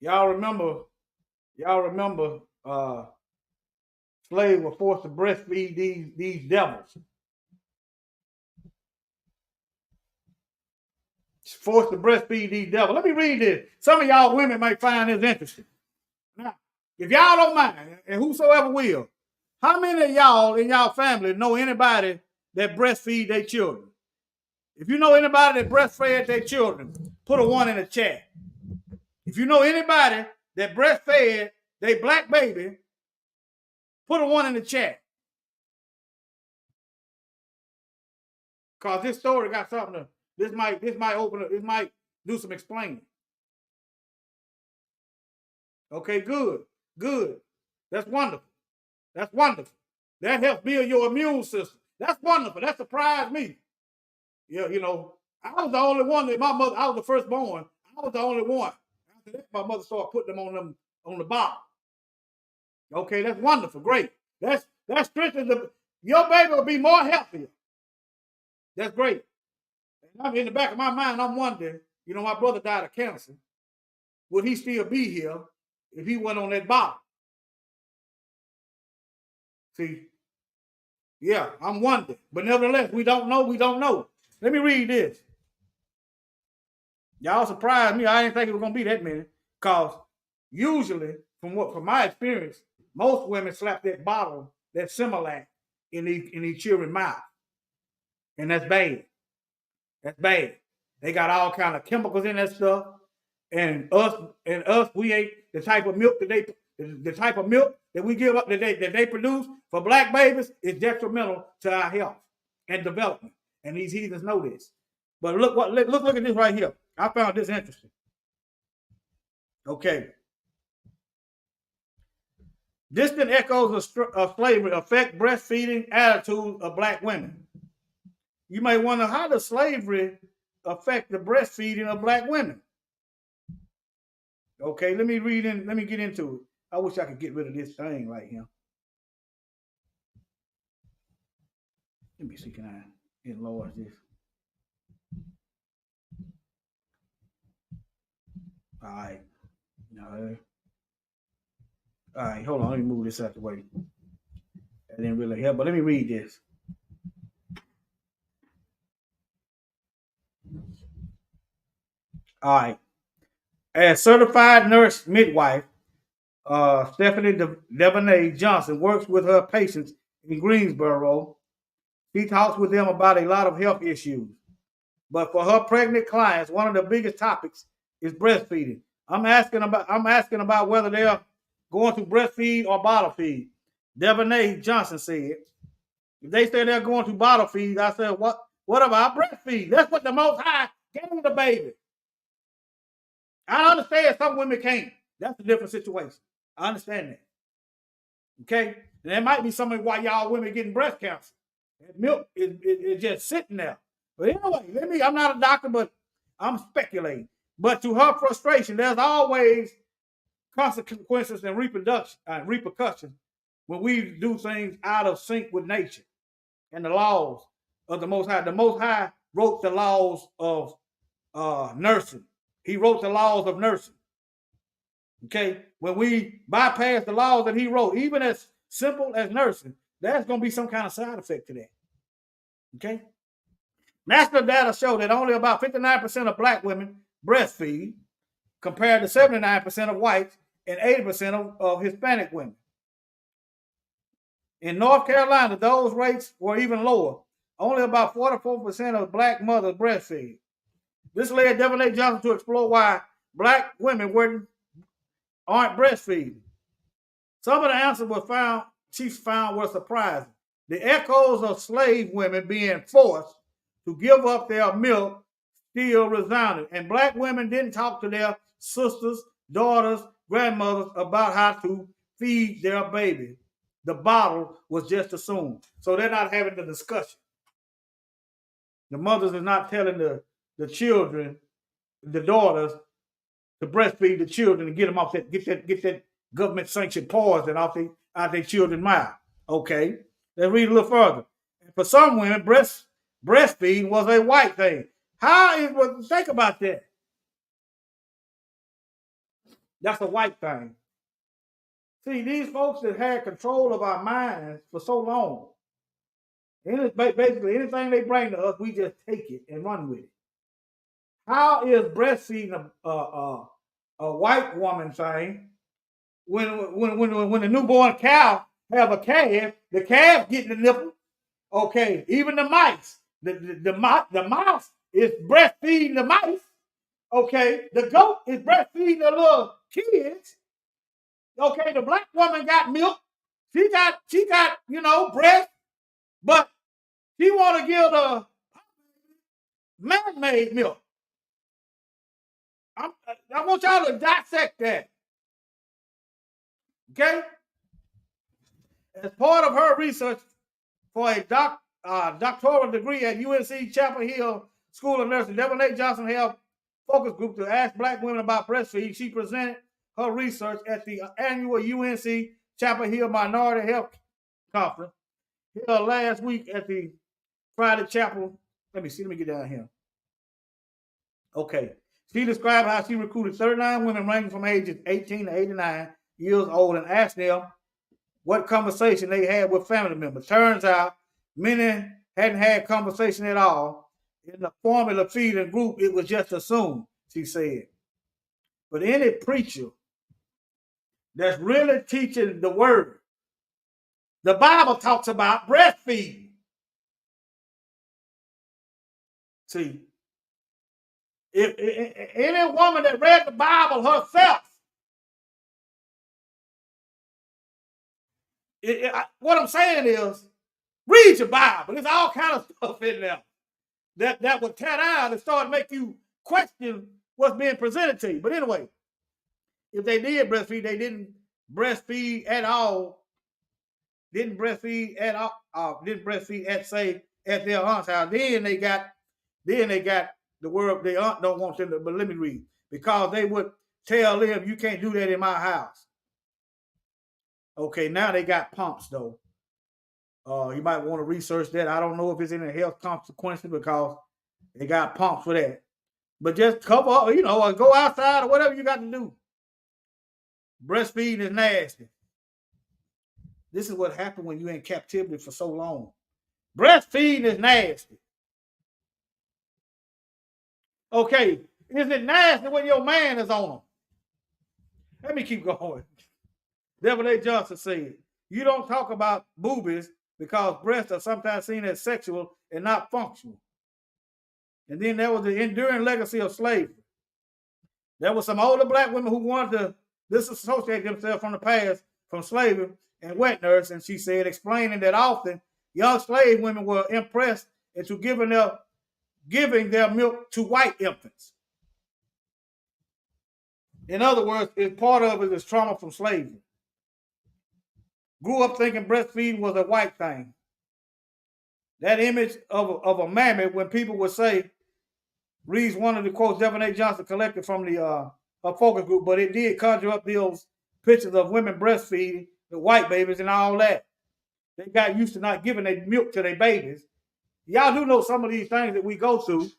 Y'all remember slaves were forced to breastfeed these devils. Forced to breastfeed these devils. Let me read this. Some of y'all women might find this interesting. Now, if y'all don't mind, and whosoever will, how many of y'all in y'all family know anybody that breastfeed their children? If you know anybody that breastfed their children, put a 1 in the chat. If you know anybody that breastfed their black baby, put a 1 in the chat. Because this story got something to, this might open up, this might do some explaining. Okay, good. That's wonderful. That helps build your immune system. That's wonderful. That surprised me. Yeah, I was the only one that my mother, I was the firstborn. I was the only one. After that, my mother started putting them on the bottom. Okay, that's wonderful. Great. That strengthens your baby will be more healthier. That's great. And I'm in the back of my mind, I'm wondering, my brother died of cancer. Would he still be here if he went on that bottom? See? Yeah, I'm wondering. But nevertheless, we don't know. Let me read this. Y'all surprised me. I didn't think it was going to be that many. Because usually, from my experience, most women slap that bottle, that Similac, in these children's mouth. And that's bad. That's bad. They got all kind of chemicals in that stuff. And us, we ain't the type of milk that we give up that they produce for black babies is detrimental to our health and development. And these heathens know this. But look at this right here. I found this interesting. Okay. Distant echoes of slavery affect breastfeeding attitudes of black women. You may wonder, how does slavery affect the breastfeeding of black women? Okay, let me get into it. I wish I could get rid of this thing right here. Let me see, can I enlarge this? All right. No. All right, hold on. Let me move this out the way. That didn't really help, but let me read this. All right. As certified nurse midwife, Stephanie Devaney Johnson works with her patients in Greensboro. She talks with them about a lot of health issues. But for her pregnant clients, one of the biggest topics is breastfeeding. I'm asking about whether they're going to breastfeed or bottle feed. Devaney Johnson said, if they say they're going to bottle feed, I said, what about breastfeed? That's what the Most High gave the baby. I understand some women can't. That's a different situation. I understand that. Okay? And that might be some of why y'all women getting breast cancer. And milk is just sitting there. But anyway, I'm not a doctor, but I'm speculating. But to her frustration, there's always consequences and repercussions when we do things out of sync with nature and the laws of the Most High. The Most High wrote the laws of nursing. He wrote the laws of nursing. Okay? When we bypass the laws that he wrote, even as simple as nursing, there's going to be some kind of side effect to that. Okay? National data show that only about 59% of black women breastfeed, compared to 79% of whites and 80% of Hispanic women. In North Carolina, those rates were even lower. Only about 44% of black mothers breastfeed. This led Devaney Johnson to explore why black women aren't breastfeeding. Some of the answers she found were surprising. The echoes of slave women being forced to give up their milk still resounded, and black women didn't talk to their sisters, daughters, grandmothers about how to feed their baby. The bottle was just assumed. So they're not having the discussion. The mothers are not telling the children, the daughters, to breastfeed the children and get them off get that government sanctioned poison out their children's mouth. Okay, let's read a little further. For some women, breastfeeding was a white thing. Think about that. That's a white thing. See, these folks that had control of our minds for so long, basically anything they bring to us, we just take it and run with it. How is breastfeeding a white woman thing when the newborn cow have a calf, the calf getting the nipple? Okay, even the mice, the mouse is breastfeeding the mice. Okay, the goat is breastfeeding the little kids. Okay, the black woman got milk. She got breast, but she want to give the man-made milk. I want y'all to dissect that. Okay? As part of her research for a doctoral degree at UNC Chapel Hill School of Nursing, Devaney Johnson held focus group to ask black women about breastfeeding. She presented her research at the annual UNC Chapel Hill Minority Health Conference held last week at the Friday Chapel. Let me get down here. Okay. She described how she recruited 39 women ranging from ages 18 to 89 years old and asked them what conversation they had with family members. Turns out many hadn't had conversation at all. In the formula feeding group, it was just assumed, she said. But any preacher that's really teaching the word, the Bible talks about breastfeeding. See, if any woman that read the Bible herself, what I'm saying is, read your Bible. There's all kind of stuff in there that would tear down and start to make you question what's being presented to you. But anyway, if they did breastfeed, they didn't breastfeed at all, didn't breastfeed at say at their aunt's house. Then they got the word their aunt don't want them to, but let me read. Because they would tell them you can't do that in my house. Okay, now they got pumps though. You might want to research that. I don't know if it's any health consequences because they got pumps for that. But just cover up, or go outside or whatever you got to do. Breastfeeding is nasty. This is what happened when you're in captivity for so long. Breastfeeding is nasty. Okay, is it nasty when your man is on them? Let me keep going. Devil A. Johnson said, you don't talk about boobies because breasts are sometimes seen as sexual and not functional. And then there was the enduring legacy of slavery. There were some older black women who wanted to disassociate themselves from the past, from slavery and wet nurse, and she said, explaining that often young slave women were impressed into giving their milk to white infants. In other words, part of it is trauma from slavery. Grew up thinking breastfeeding was a white thing. That image of a mammy, when people would say, reads one of the quotes Devin A. Johnson collected from the focus group, but it did conjure up those pictures of women breastfeeding, the white babies and all that. They got used to not giving their milk to their babies. Y'all do know some of these things that we go through.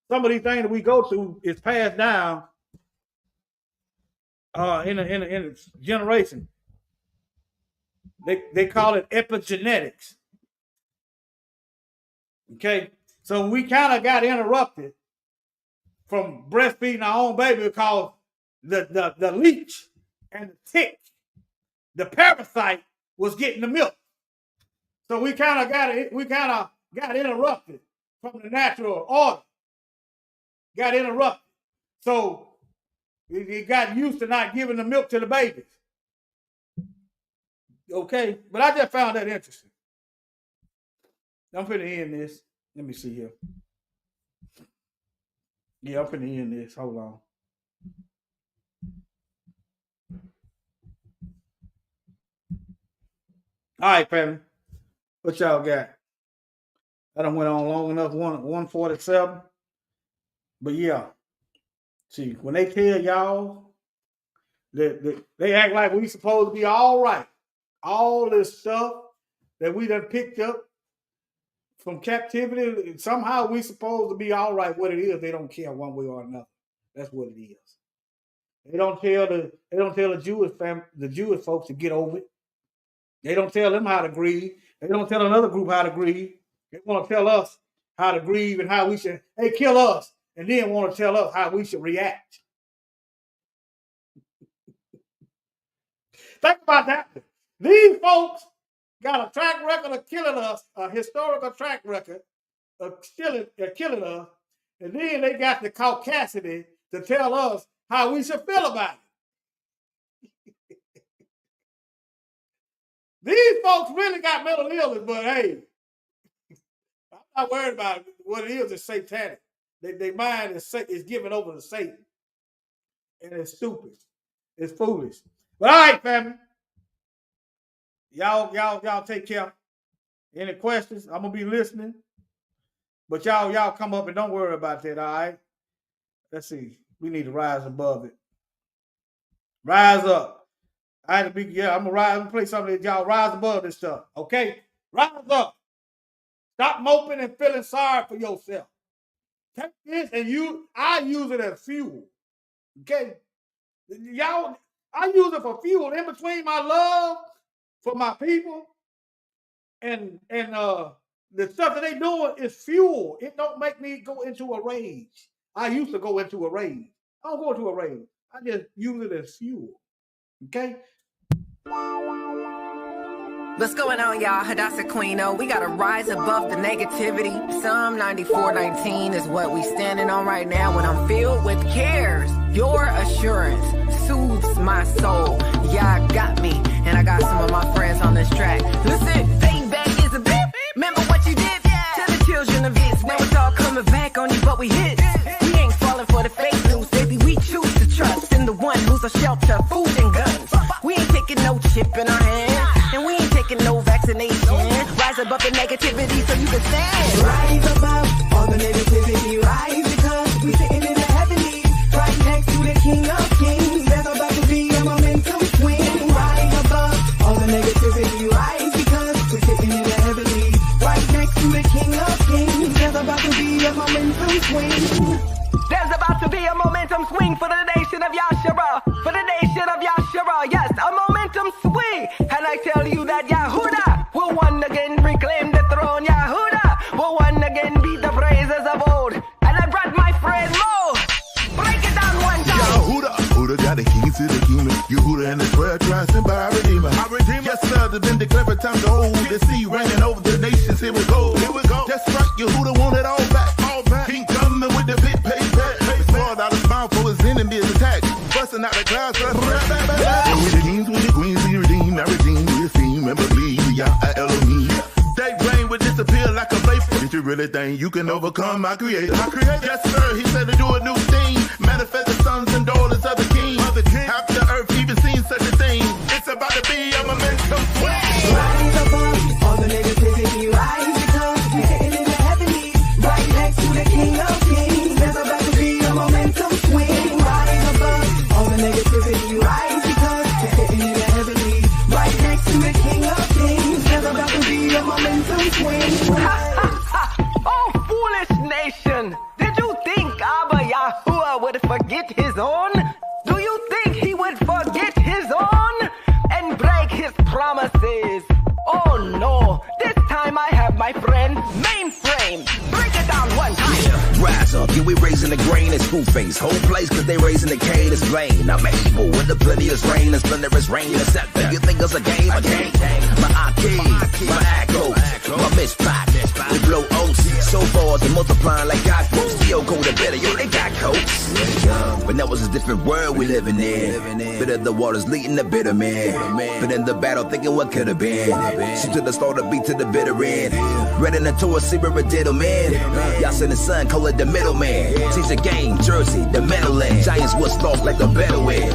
Some of these things that we go through is passed down in a generation. They call it epigenetics. Okay, so we kind of got interrupted from breastfeeding our own baby because the leech and the tick, the parasite, was getting the milk. So we kind of got interrupted from the natural order. Got interrupted. So it got used to not giving the milk to the babies. Okay, but I just found that interesting. I'm finna end this. Let me see here. Yeah, I'm finna end this. Hold on. All right, family. What y'all got? I done went on long enough, 147. But yeah. See, when they tell y'all that they act like we supposed to be all right. All this stuff that we done picked up from captivity, somehow we supposed to be all right. What it is, they don't care one way or another. That's what it is. They don't tell the Jewish folks to get over it. They don't tell them how to grieve. They don't tell another group how to grieve. They want to tell us how to grieve and how we should, they kill us and then want to tell us how we should react. Think about that. These folks got a track record of killing us, a historical track record of killing us, and then they got the caucasity to tell us how we should feel about it. These folks really got mental illness, but hey, I'm not worried about it. What it is satanic. Their mind is given over to Satan. And it's stupid. It's foolish. But all right, family. Y'all take care. Any questions? I'm gonna be listening. But y'all come up and don't worry about that, all right? Let's see. We need to rise above it. Rise up. I'm gonna play something that y'all rise above this stuff. Okay? Rise up. Stop moping and feeling sorry for yourself. Take this and I use it as fuel. Okay? Y'all, I use it for fuel in between my love for my people and the stuff that they doing is fuel. It don't make me go into a rage. I used to go into a rage. I don't go into a rage. I just use it as fuel. Okay? What's going on, y'all? Hadassah Queeno. We gotta rise above the negativity. Psalm 94:19 is what we standing on right now when I'm filled with cares. Your assurance soothes my soul. Yeah, I got me, and I got some of my friends on this track. Listen, fade back is a beep. Remember what you did? Tell the children of it. Now it's all coming back on you, but we hit. We ain't falling for the fake news, baby. We choose to trust in the one who's a shelter, food, and guns. We rise above the negativity so you can stand. Rise above all the negativity, rise because we sitting in the heavenly, right next to the King of Kings. There's about to be a momentum swing. Rise above all the negativity, rise because we're sitting in the heavenly, right next to the King of Kings. There's about to be a momentum swing. There's about to be a momentum swing for the nation of Yashara, for the nation of Yashara. Yes, a momentum swing. And I tell you that Yahuda will one again reclaim the throne. Yahuda will one again beat the praises of old. And I brought my friend Mo. Break it down one time. Yahuda got the keys to the kingdom. Yahuda and the 12 tribes sent by our Redeemer. Yes, sir, there's been declared time to hold the sea raining over the nations. Here we go. That's right, Yahuda want it all back. King coming with the big payback. Sword out his mouth for his enemies attack. Busting out the clouds. And with the kings, with the queens, we redeem. I redeem, we esteem and believe. Yah Elohim. They rain would disappear like a vapor. Did you really think you can overcome my creator? Yes, sir, he said to do a new thing. Manifest the sons and daughters of the king. Have the earth even seen such a thing? It's about to be a momentum swing. Rise above all the negativity, rise because we're sitting in the heavenly, right next to the King of Kings. There's about to be a momentum swing. Rise above all the negativity, rise because we're sitting in the heavenly, right next to the King of Kings. There's about to be a momentum swing. Oh, foolish nation! Did you think Abba Yahuwah would forget his own? Do you think he would forget his own and break his promises? Oh no, this time I have my friend Mainframe. Break it down one time. Yeah, rise up, yeah, we raising the grain and screw face. Whole place cause they raising the cane is plain. I'm able with the plenteous rain and splendorous rain. Except that you think it's a game, a game. My Aki, my Akko, my Mishpat. We blow oats, so far to multiplying like God folks. Still go to better, yo, they got coats. But that was a different world we living in. Bitter the waters leading the bitter man. But in the battle thinking what could have been. Shoot to the start, beat to the bitter end. Ready into a super diddle man. Y'all send the sun, call it the middleman. Teach the game, Jersey, the meadowland. Giants was lost like the Bedouin.